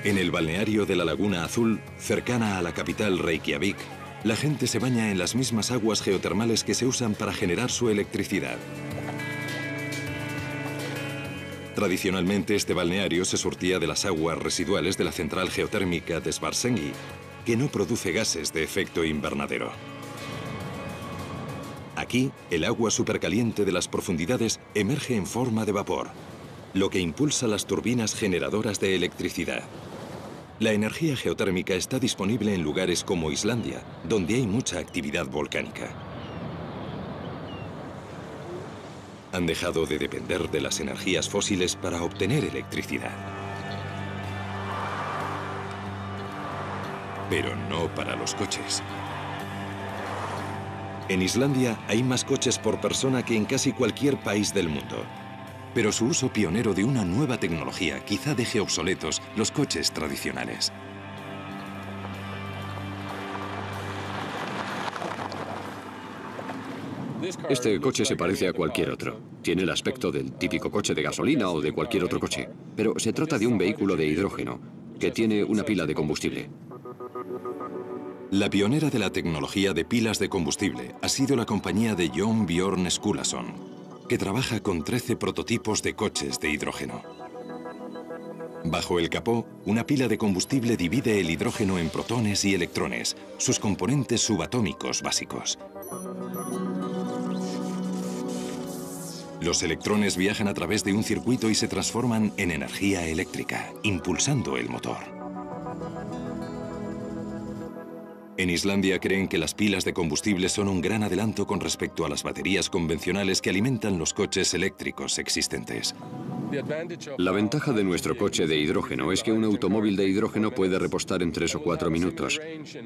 En el balneario de la Laguna Azul, cercana a la capital Reykjavik, la gente se baña en las mismas aguas geotermales que se usan para generar su electricidad. Tradicionalmente, este balneario se surtía de las aguas residuales de la central geotérmica de Svartsengi, que no produce gases de efecto invernadero. Aquí, el agua supercaliente de las profundidades emerge en forma de vapor, lo que impulsa las turbinas generadoras de electricidad. La energía geotérmica está disponible en lugares como Islandia, donde hay mucha actividad volcánica. Han dejado de depender de las energías fósiles para obtener electricidad. Pero no para los coches. En Islandia hay más coches por persona que en casi cualquier país del mundo. Pero su uso pionero de una nueva tecnología quizá deje obsoletos los coches tradicionales. Este coche se parece a cualquier otro. Tiene el aspecto del típico coche de gasolina o de cualquier otro coche. Pero se trata de un vehículo de hidrógeno, que tiene una pila de combustible. La pionera de la tecnología de pilas de combustible ha sido la compañía de Jon Björn Skulason, que trabaja con 13 prototipos de coches de hidrógeno. Bajo el capó, una pila de combustible divide el hidrógeno en protones y electrones, sus componentes subatómicos básicos. Los electrones viajan a través de un circuito y se transforman en energía eléctrica, impulsando el motor. En Islandia creen que las pilas de combustible son un gran adelanto con respecto a las baterías convencionales que alimentan los coches eléctricos existentes. La ventaja de nuestro coche de hidrógeno es que un automóvil de hidrógeno puede repostar en 3 o 4 minutos,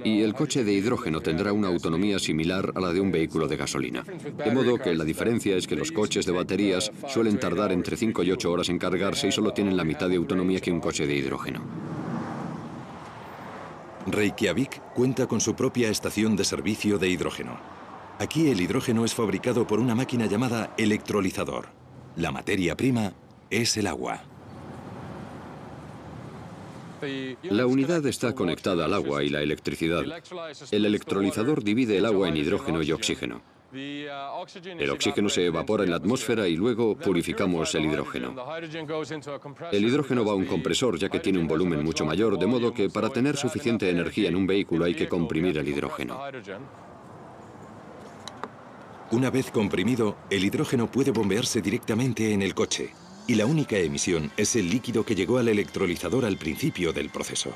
y el coche de hidrógeno tendrá una autonomía similar a la de un vehículo de gasolina. De modo que la diferencia es que los coches de baterías suelen tardar entre 5 y 8 horas en cargarse y solo tienen la mitad de autonomía que un coche de hidrógeno. Reykjavik cuenta con su propia estación de servicio de hidrógeno. Aquí el hidrógeno es fabricado por una máquina llamada electrolizador. La materia prima es el agua. La unidad está conectada al agua y la electricidad. El electrolizador divide el agua en hidrógeno y oxígeno. El oxígeno se evapora en la atmósfera y luego purificamos el hidrógeno. El hidrógeno va a un compresor ya que tiene un volumen mucho mayor, de modo que para tener suficiente energía en un vehículo hay que comprimir el hidrógeno. Una vez comprimido, el hidrógeno puede bombearse directamente en el coche, y la única emisión es el líquido que llegó al electrolizador al principio del proceso.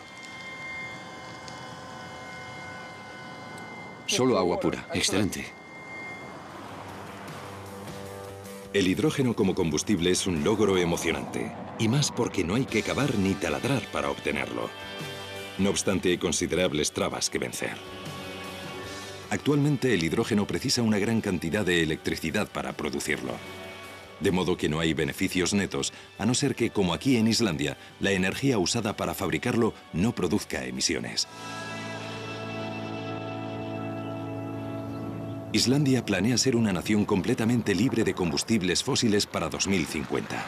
Solo agua pura. Excelente. El hidrógeno como combustible es un logro emocionante, y más porque no hay que cavar ni taladrar para obtenerlo. No obstante, hay considerables trabas que vencer. Actualmente el hidrógeno precisa una gran cantidad de electricidad para producirlo. De modo que no hay beneficios netos, a no ser que, como aquí en Islandia, la energía usada para fabricarlo no produzca emisiones. Islandia planea ser una nación completamente libre de combustibles fósiles para 2050.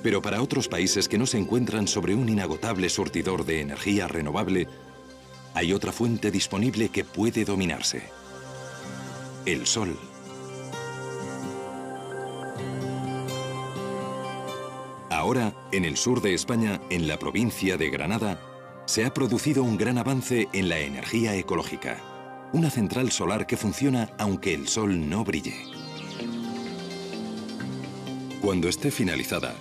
Pero para otros países que no se encuentran sobre un inagotable surtidor de energía renovable, hay otra fuente disponible que puede dominarse: el sol. Ahora, en el sur de España, en la provincia de Granada, se ha producido un gran avance en la energía ecológica. Una central solar que funciona aunque el sol no brille. Cuando esté finalizada,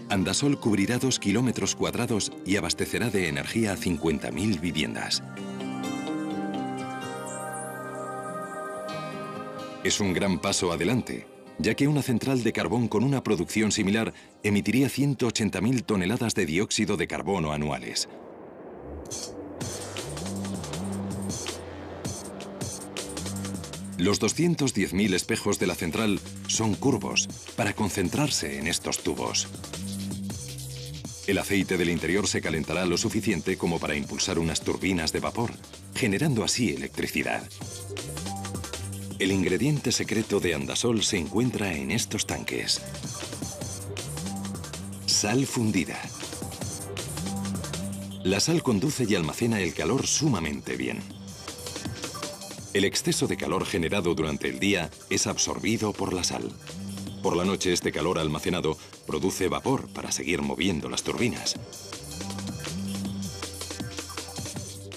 Andasol cubrirá 2 kilómetros cuadrados y abastecerá de energía a 50.000 viviendas. Es un gran paso adelante, ya que una central de carbón con una producción similar emitiría 180.000 toneladas de dióxido de carbono anuales. Los 210.000 espejos de la central son curvos para concentrarse en estos tubos. El aceite del interior se calentará lo suficiente como para impulsar unas turbinas de vapor, generando así electricidad. El ingrediente secreto de Andasol se encuentra en estos tanques. Sal fundida. La sal conduce y almacena el calor sumamente bien. El exceso de calor generado durante el día es absorbido por la sal. Por la noche, este calor almacenado produce vapor para seguir moviendo las turbinas.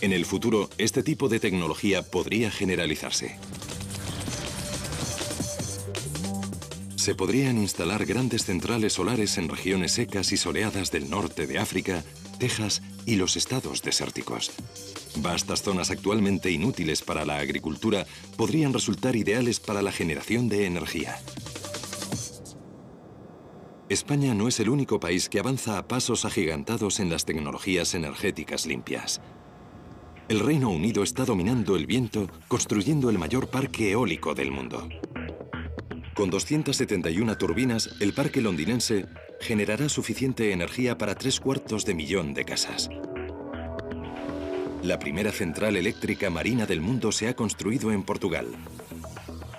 En el futuro, este tipo de tecnología podría generalizarse. Se podrían instalar grandes centrales solares en regiones secas y soleadas del norte de África, Texas y los estados desérticos. Vastas zonas actualmente inútiles para la agricultura podrían resultar ideales para la generación de energía. España no es el único país que avanza a pasos agigantados en las tecnologías energéticas limpias. El Reino Unido está dominando el viento, construyendo el mayor parque eólico del mundo. Con 271 turbinas, el parque londinense generará suficiente energía para 750.000 de casas. La primera central eléctrica marina del mundo se ha construido en Portugal.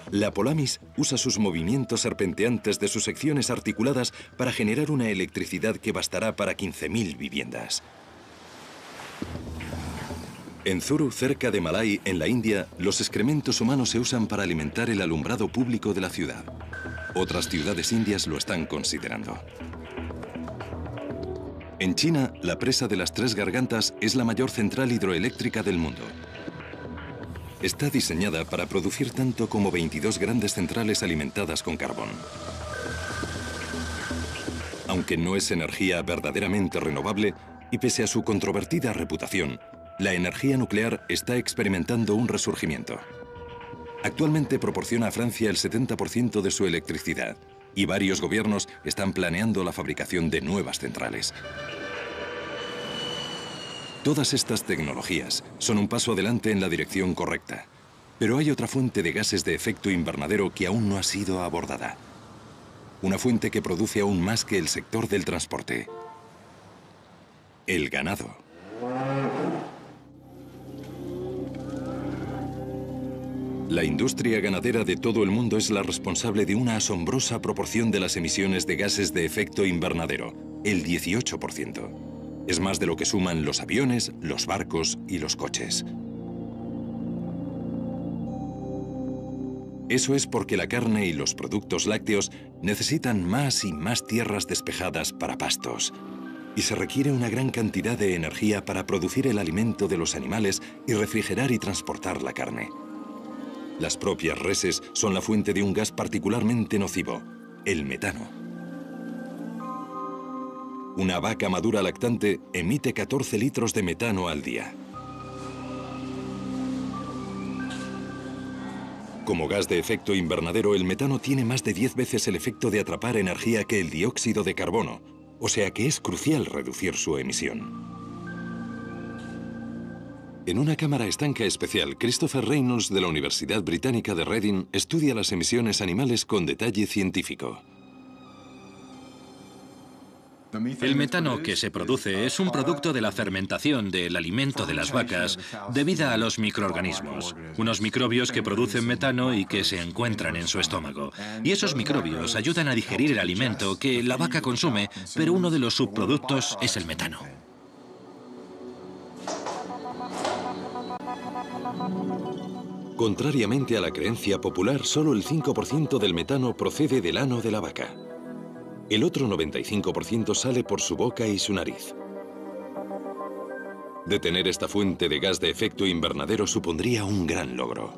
La Polamis usa sus movimientos serpenteantes de sus secciones articuladas para generar una electricidad que bastará para 15.000 viviendas. En Zuru, cerca de Malay, en la India, los excrementos humanos se usan para alimentar el alumbrado público de la ciudad. Otras ciudades indias lo están considerando. En China, la presa de las Tres Gargantas es la mayor central hidroeléctrica del mundo. Está diseñada para producir tanto como 22 grandes centrales alimentadas con carbón. Aunque no es energía verdaderamente renovable, y pese a su controvertida reputación, la energía nuclear está experimentando un resurgimiento. Actualmente proporciona a Francia el 70% de su electricidad, y varios gobiernos están planeando la fabricación de nuevas centrales. Todas estas tecnologías son un paso adelante en la dirección correcta, pero hay otra fuente de gases de efecto invernadero que aún no ha sido abordada. Una fuente que produce aún más que el sector del transporte: el ganado. La industria ganadera de todo el mundo es la responsable de una asombrosa proporción de las emisiones de gases de efecto invernadero, el 18%. Es más de lo que suman los aviones, los barcos y los coches. Eso es porque la carne y los productos lácteos necesitan más y más tierras despejadas para pastos. Y se requiere una gran cantidad de energía para producir el alimento de los animales y refrigerar y transportar la carne. Las propias reses son la fuente de un gas particularmente nocivo, el metano. Una vaca madura lactante emite 14 litros de metano al día. Como gas de efecto invernadero, el metano tiene más de 10 veces el efecto de atrapar energía que el dióxido de carbono, o sea que es crucial reducir su emisión. En una cámara estanca especial, Christopher Reynolds de la Universidad Británica de Reading estudia las emisiones animales con detalle científico. El metano que se produce es un producto de la fermentación del alimento de las vacas debido a los microorganismos, unos microbios que producen metano y que se encuentran en su estómago. Y esos microbios ayudan a digerir el alimento que la vaca consume, pero uno de los subproductos es el metano. Contrariamente a la creencia popular, solo el 5% del metano procede del ano de la vaca. El otro 95% sale por su boca y su nariz. Detener esta fuente de gas de efecto invernadero supondría un gran logro.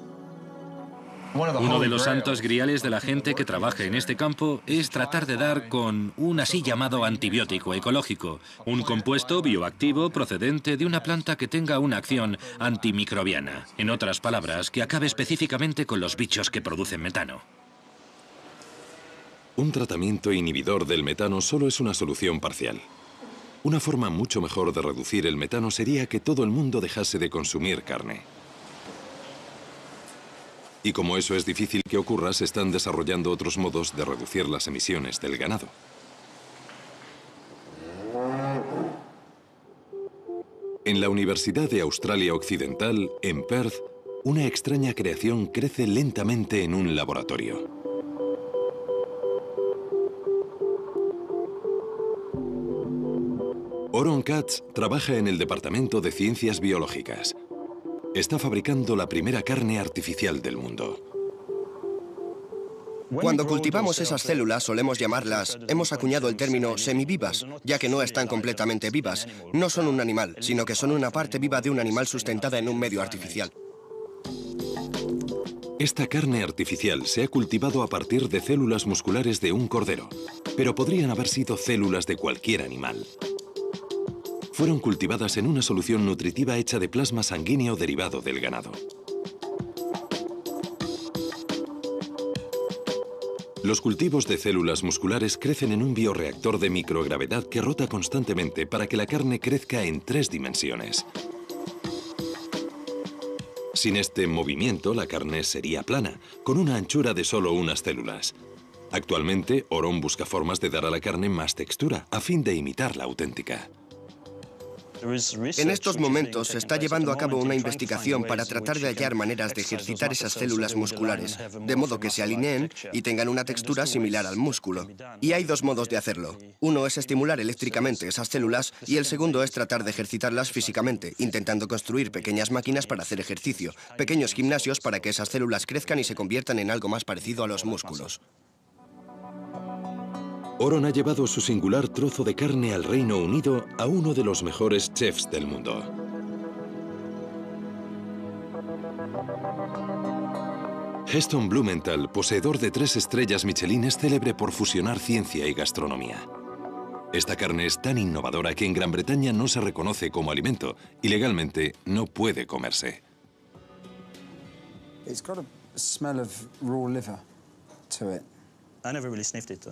Uno de los santos griales de la gente que trabaja en este campo es tratar de dar con un así llamado antibiótico ecológico, un compuesto bioactivo procedente de una planta que tenga una acción antimicrobiana. En otras palabras, que acabe específicamente con los bichos que producen metano. Un tratamiento inhibidor del metano solo es una solución parcial. Una forma mucho mejor de reducir el metano sería que todo el mundo dejase de consumir carne. Y como eso es difícil que ocurra, se están desarrollando otros modos de reducir las emisiones del ganado. En la Universidad de Australia Occidental, en Perth, una extraña creación crece lentamente en un laboratorio. Oron Katz trabaja en el Departamento de Ciencias Biológicas. Está fabricando la primera carne artificial del mundo. Cuando cultivamos esas células solemos llamarlas, hemos acuñado el término semivivas, ya que no están completamente vivas. No son un animal, sino que son una parte viva de un animal sustentada en un medio artificial. Esta carne artificial se ha cultivado a partir de células musculares de un cordero, pero podrían haber sido células de cualquier animal. Fueron cultivadas en una solución nutritiva hecha de plasma sanguíneo derivado del ganado. Los cultivos de células musculares crecen en un bioreactor de microgravedad que rota constantemente para que la carne crezca en 3 dimensiones. Sin este movimiento, la carne sería plana, con una anchura de solo unas células. Actualmente, Oron busca formas de dar a la carne más textura, a fin de imitar la auténtica. En estos momentos se está llevando a cabo una investigación para tratar de hallar maneras de ejercitar esas células musculares, de modo que se alineen y tengan una textura similar al músculo. Y hay 2 modos de hacerlo. Uno es estimular eléctricamente esas células y el segundo es tratar de ejercitarlas físicamente, intentando construir pequeñas máquinas para hacer ejercicio, pequeños gimnasios para que esas células crezcan y se conviertan en algo más parecido a los músculos. Oron ha llevado su singular trozo de carne al Reino Unido a uno de los mejores chefs del mundo. Heston Blumenthal, poseedor de 3 estrellas Michelin, es célebre por fusionar ciencia y gastronomía. Esta carne es tan innovadora que en Gran Bretaña no se reconoce como alimento y legalmente no puede comerse. It's got a smell of raw liver to it. I never really sniffed it,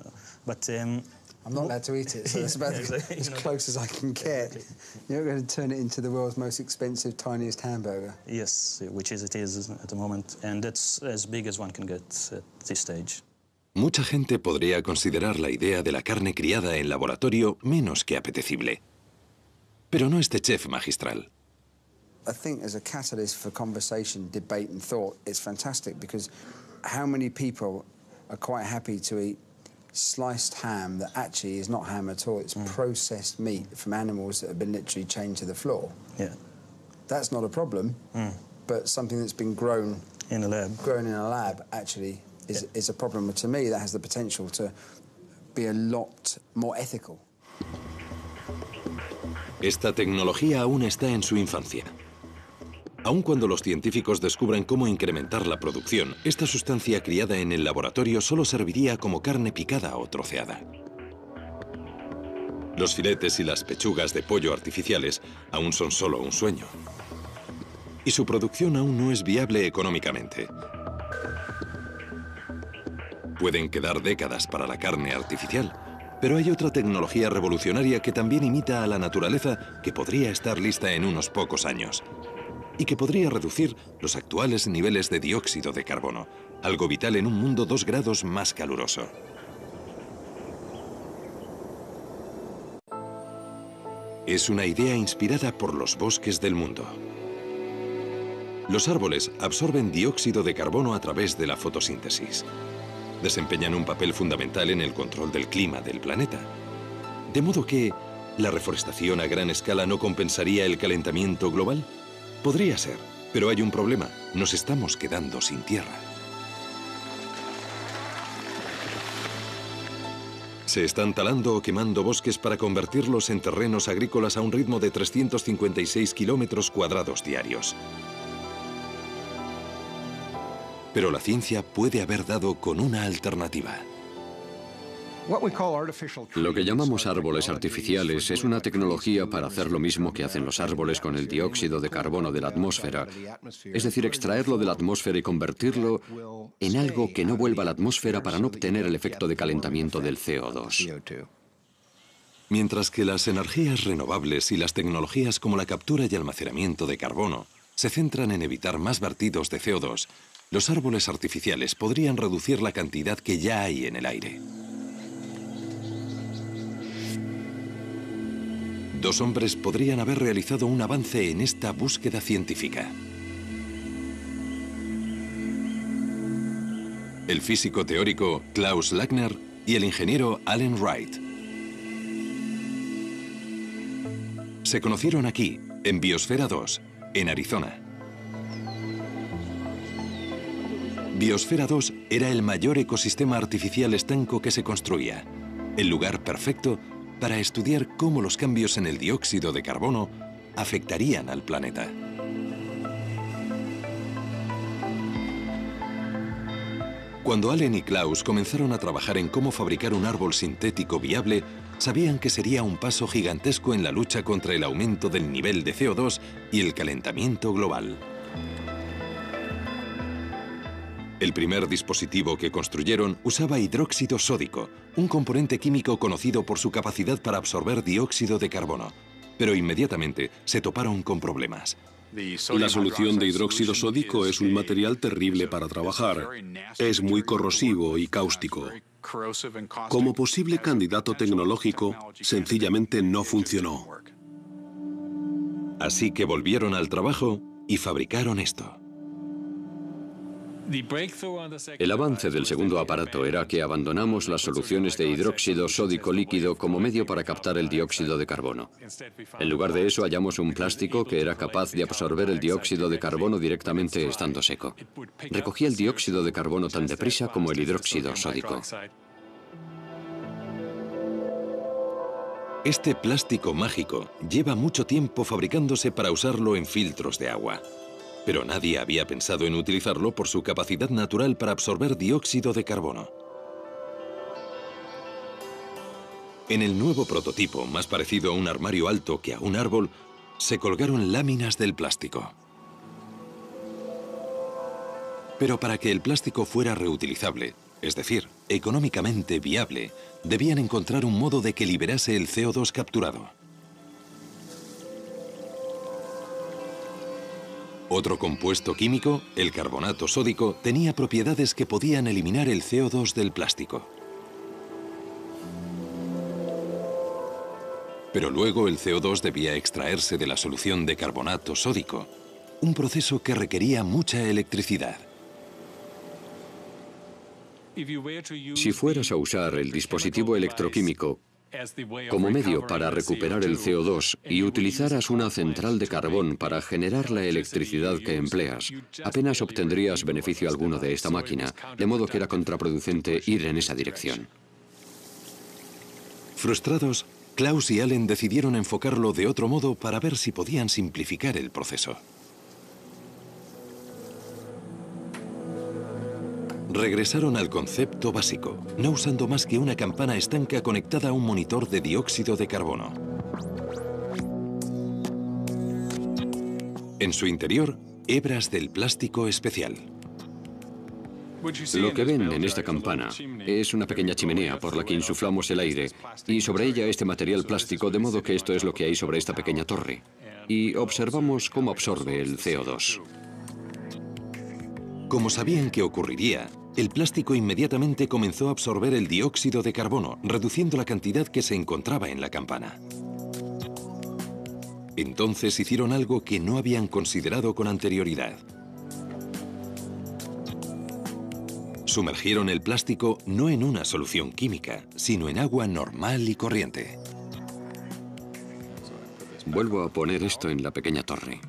but I'm not allowed to eat it, so that's about as close as I can get. You're going to turn it into the world's most expensive, tiniest hamburger. Yes, which it is at the moment, and that's as big as one can get at this stage. Mucha gente podría considerar la idea de la carne criada en laboratorio menos que apetecible. Pero no este chef magistral. I think as a catalyst for conversation, debate and thought, it's fantastic because how many people are quite happy to eat sliced ham that actually is not ham at all. It's processed meat from animals that have been literally chained to the floor. Yeah. That's not a problem, but something that's been grown in a lab actually is a problem. To me, that has the potential to be a lot more ethical. Esta tecnología aún está en su infancia. Aun cuando los científicos descubran cómo incrementar la producción, esta sustancia criada en el laboratorio solo serviría como carne picada o troceada. Los filetes y las pechugas de pollo artificiales aún son solo un sueño. Y su producción aún no es viable económicamente. Pueden quedar décadas para la carne artificial, pero hay otra tecnología revolucionaria que también imita a la naturaleza que podría estar lista en unos pocos años. Y que podría reducir los actuales niveles de dióxido de carbono, algo vital en un mundo 2 grados más caluroso. Es una idea inspirada por los bosques del mundo. Los árboles absorben dióxido de carbono a través de la fotosíntesis. Desempeñan un papel fundamental en el control del clima del planeta. De modo que, ¿la reforestación a gran escala no compensaría el calentamiento global? Podría ser, pero hay un problema. Nos estamos quedando sin tierra. Se están talando o quemando bosques para convertirlos en terrenos agrícolas a un ritmo de 356 kilómetros cuadrados diarios. Pero la ciencia puede haber dado con una alternativa. Lo que llamamos árboles artificiales es una tecnología para hacer lo mismo que hacen los árboles con el dióxido de carbono de la atmósfera, es decir, extraerlo de la atmósfera y convertirlo en algo que no vuelva a la atmósfera para no obtener el efecto de calentamiento del CO2. Mientras que las energías renovables y las tecnologías como la captura y almacenamiento de carbono se centran en evitar más vertidos de CO2, los árboles artificiales podrían reducir la cantidad que ya hay en el aire. Dos hombres podrían haber realizado un avance en esta búsqueda científica. El físico teórico Klaus Lackner y el ingeniero Alan Wright. Se conocieron aquí, en Biosfera 2, en Arizona. Biosfera 2 era el mayor ecosistema artificial estanco que se construía, el lugar perfecto para estudiar cómo los cambios en el dióxido de carbono afectarían al planeta. Cuando Allen y Klaus comenzaron a trabajar en cómo fabricar un árbol sintético viable, sabían que sería un paso gigantesco en la lucha contra el aumento del nivel de CO2 y el calentamiento global. El primer dispositivo que construyeron usaba hidróxido sódico, un componente químico conocido por su capacidad para absorber dióxido de carbono. Pero inmediatamente se toparon con problemas. La solución de hidróxido sódico es un material terrible para trabajar. Es muy corrosivo y cáustico. Como posible candidato tecnológico, sencillamente no funcionó. Así que volvieron al trabajo y fabricaron esto. El avance del segundo aparato era que abandonamos las soluciones de hidróxido sódico líquido como medio para captar el dióxido de carbono. En lugar de eso, hallamos un plástico que era capaz de absorber el dióxido de carbono directamente estando seco. Recogía el dióxido de carbono tan deprisa como el hidróxido sódico. Este plástico mágico lleva mucho tiempo fabricándose para usarlo en filtros de agua. Pero nadie había pensado en utilizarlo por su capacidad natural para absorber dióxido de carbono. En el nuevo prototipo, más parecido a un armario alto que a un árbol, se colgaron láminas del plástico. Pero para que el plástico fuera reutilizable, es decir, económicamente viable, debían encontrar un modo de que liberase el CO2 capturado. Otro compuesto químico, el carbonato sódico, tenía propiedades que podían eliminar el CO2 del plástico. Pero luego el CO2 debía extraerse de la solución de carbonato sódico, un proceso que requería mucha electricidad. Si fueras a usar el dispositivo electroquímico como medio para recuperar el CO2 y utilizaras una central de carbón para generar la electricidad que empleas, apenas obtendrías beneficio alguno de esta máquina, de modo que era contraproducente ir en esa dirección. Frustrados, Klaus y Allen decidieron enfocarlo de otro modo para ver si podían simplificar el proceso. Regresaron al concepto básico, no usando más que una campana estanca conectada a un monitor de dióxido de carbono. En su interior, hebras del plástico especial. Lo que ven en esta campana es una pequeña chimenea por la que insuflamos el aire y sobre ella este material plástico, de modo que esto es lo que hay sobre esta pequeña torre. Y observamos cómo absorbe el CO2. Como sabían que ocurriría, el plástico inmediatamente comenzó a absorber el dióxido de carbono, reduciendo la cantidad que se encontraba en la campana. Entonces hicieron algo que no habían considerado con anterioridad. Sumergieron el plástico no en una solución química, sino en agua normal y corriente. Vuelvo a poner esto en la pequeña torre.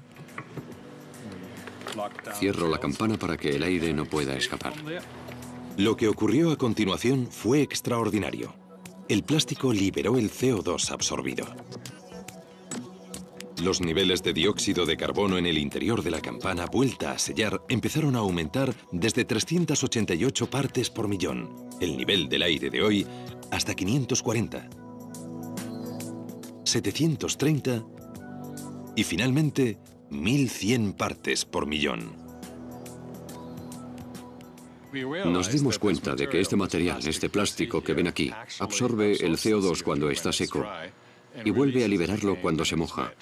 Cierro la campana para que el aire no pueda escapar. Lo que ocurrió a continuación fue extraordinario. El plástico liberó el CO2 absorbido. Los niveles de dióxido de carbono en el interior de la campana vuelta a sellar empezaron a aumentar desde 388 partes por millón, el nivel del aire de hoy, hasta 540, 730 y finalmente 1100 partes por millón. Nos dimos cuenta de que este material, este plástico que ven aquí, absorbe el CO2 cuando está seco y vuelve a liberarlo cuando se moja.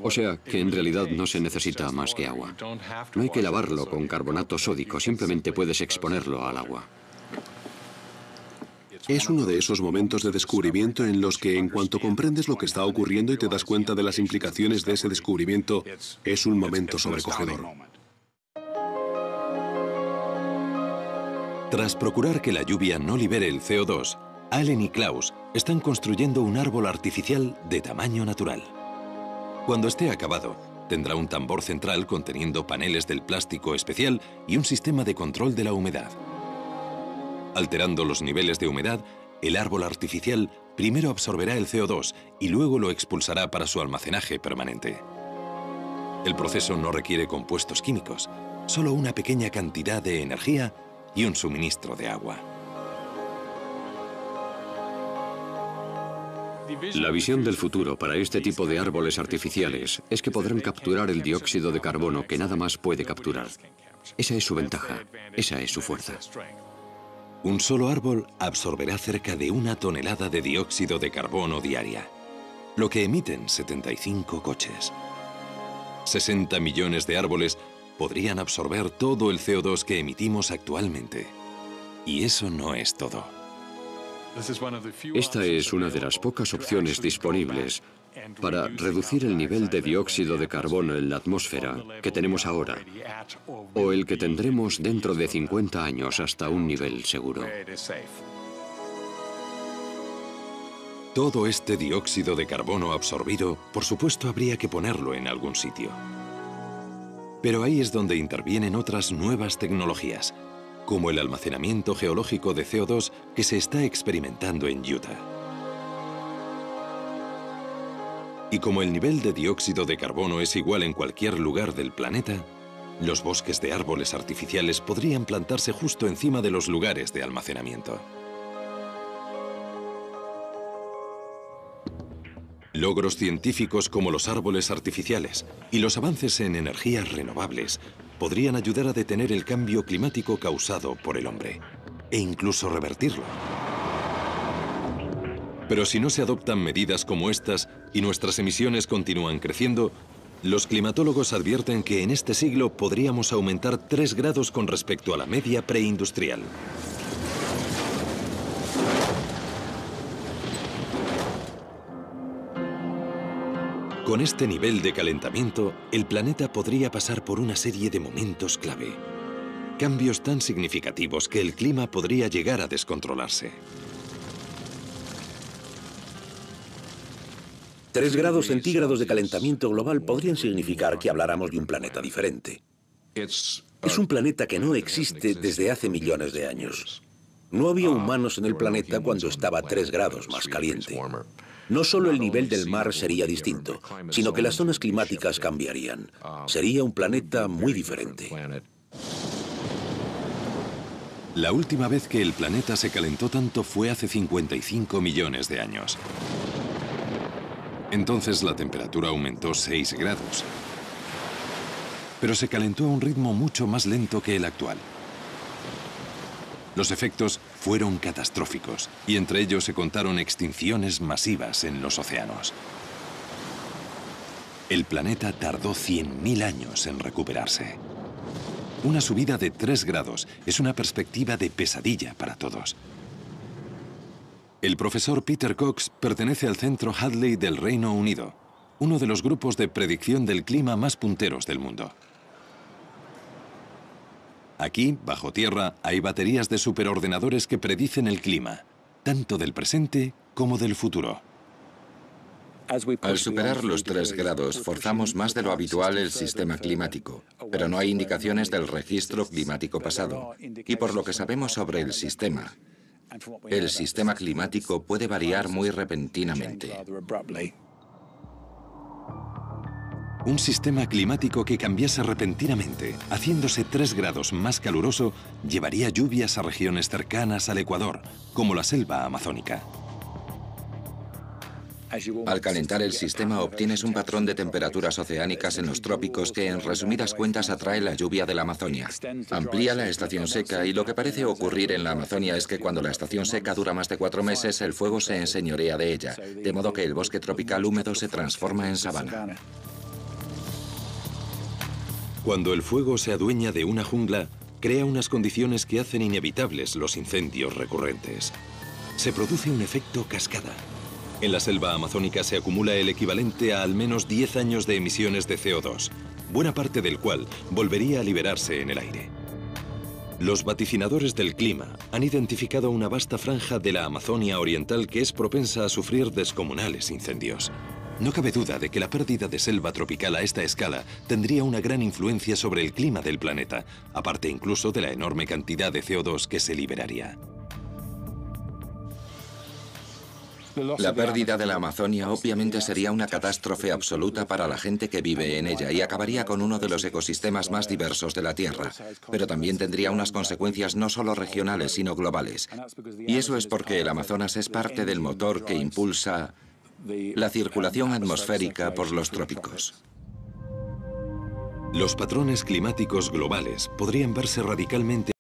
O sea, que en realidad no se necesita más que agua. No hay que lavarlo con carbonato sódico, simplemente puedes exponerlo al agua. Es uno de esos momentos de descubrimiento en los que, en cuanto comprendes lo que está ocurriendo y te das cuenta de las implicaciones de ese descubrimiento, es un momento sobrecogedor. Tras procurar que la lluvia no libere el CO2, Allen y Klaus están construyendo un árbol artificial de tamaño natural. Cuando esté acabado, tendrá un tambor central conteniendo paneles del plástico especial y un sistema de control de la humedad. Alterando los niveles de humedad, el árbol artificial primero absorberá el CO2 y luego lo expulsará para su almacenaje permanente. El proceso no requiere compuestos químicos, solo una pequeña cantidad de energía y un suministro de agua. La visión del futuro para este tipo de árboles artificiales es que podrán capturar el dióxido de carbono que nada más puede capturar. Esa es su ventaja, esa es su fuerza. Un solo árbol absorberá cerca de 1 tonelada de dióxido de carbono diaria, lo que emiten 75 coches. 60 millones de árboles podrían absorber todo el CO2 que emitimos actualmente. Y eso no es todo. Esta es una de las pocas opciones disponibles para reducir el nivel de dióxido de carbono en la atmósfera que tenemos ahora, o el que tendremos dentro de 50 años hasta un nivel seguro. Todo este dióxido de carbono absorbido, por supuesto, habría que ponerlo en algún sitio. Pero ahí es donde intervienen otras nuevas tecnologías, como el almacenamiento geológico de CO2 que se está experimentando en Utah. Y como el nivel de dióxido de carbono es igual en cualquier lugar del planeta, los bosques de árboles artificiales podrían plantarse justo encima de los lugares de almacenamiento. Logros científicos como los árboles artificiales y los avances en energías renovables podrían ayudar a detener el cambio climático causado por el hombre, e incluso revertirlo. Pero si no se adoptan medidas como estas y nuestras emisiones continúan creciendo, los climatólogos advierten que en este siglo podríamos aumentar 3 grados con respecto a la media preindustrial. Con este nivel de calentamiento, el planeta podría pasar por una serie de momentos clave. Cambios tan significativos que el clima podría llegar a descontrolarse. 3 grados centígrados de calentamiento global podrían significar que habláramos de un planeta diferente. Es un planeta que no existe desde hace millones de años. No había humanos en el planeta cuando estaba 3 grados más caliente. No solo el nivel del mar sería distinto, sino que las zonas climáticas cambiarían. Sería un planeta muy diferente. La última vez que el planeta se calentó tanto fue hace 55 millones de años. Entonces la temperatura aumentó 6 grados. Pero se calentó a un ritmo mucho más lento que el actual. Los efectos fueron catastróficos y entre ellos se contaron extinciones masivas en los océanos. El planeta tardó 100.000 años en recuperarse. Una subida de 3 grados es una perspectiva de pesadilla para todos. El profesor Peter Cox pertenece al Centro Hadley del Reino Unido uno de los grupos de predicción del clima más punteros del mundo. Aquí, bajo tierra, hay baterías de superordenadores que predicen el clima, tanto del presente como del futuro. Al superar los 3 grados, forzamos más de lo habitual el sistema climático, pero no hay indicaciones del registro climático pasado. Y por lo que sabemos sobre el sistema climático puede variar muy repentinamente. Un sistema climático que cambiase repentinamente, haciéndose 3 grados más caluroso, llevaría lluvias a regiones cercanas al Ecuador, como la selva amazónica. Al calentar el sistema obtienes un patrón de temperaturas oceánicas en los trópicos que en resumidas cuentas atrae la lluvia de la Amazonia. Amplía la estación seca y lo que parece ocurrir en la Amazonia es que cuando la estación seca dura más de 4 meses el fuego se enseñorea de ella, de modo que el bosque tropical húmedo se transforma en sabana. Cuando el fuego se adueña de una jungla, crea unas condiciones que hacen inevitables los incendios recurrentes. Se produce un efecto cascada. En la selva amazónica se acumula el equivalente a al menos 10 años de emisiones de CO2, buena parte del cual volvería a liberarse en el aire. Los vaticinadores del clima han identificado una vasta franja de la Amazonia oriental que es propensa a sufrir descomunales incendios. No cabe duda de que la pérdida de selva tropical a esta escala tendría una gran influencia sobre el clima del planeta, aparte incluso de la enorme cantidad de CO2 que se liberaría. La pérdida de la Amazonia obviamente sería una catástrofe absoluta para la gente que vive en ella y acabaría con uno de los ecosistemas más diversos de la Tierra, pero también tendría unas consecuencias no solo regionales sino globales. Y eso es porque el Amazonas es parte del motor que impulsa la circulación atmosférica por los trópicos. Los patrones climáticos globales podrían verse radicalmente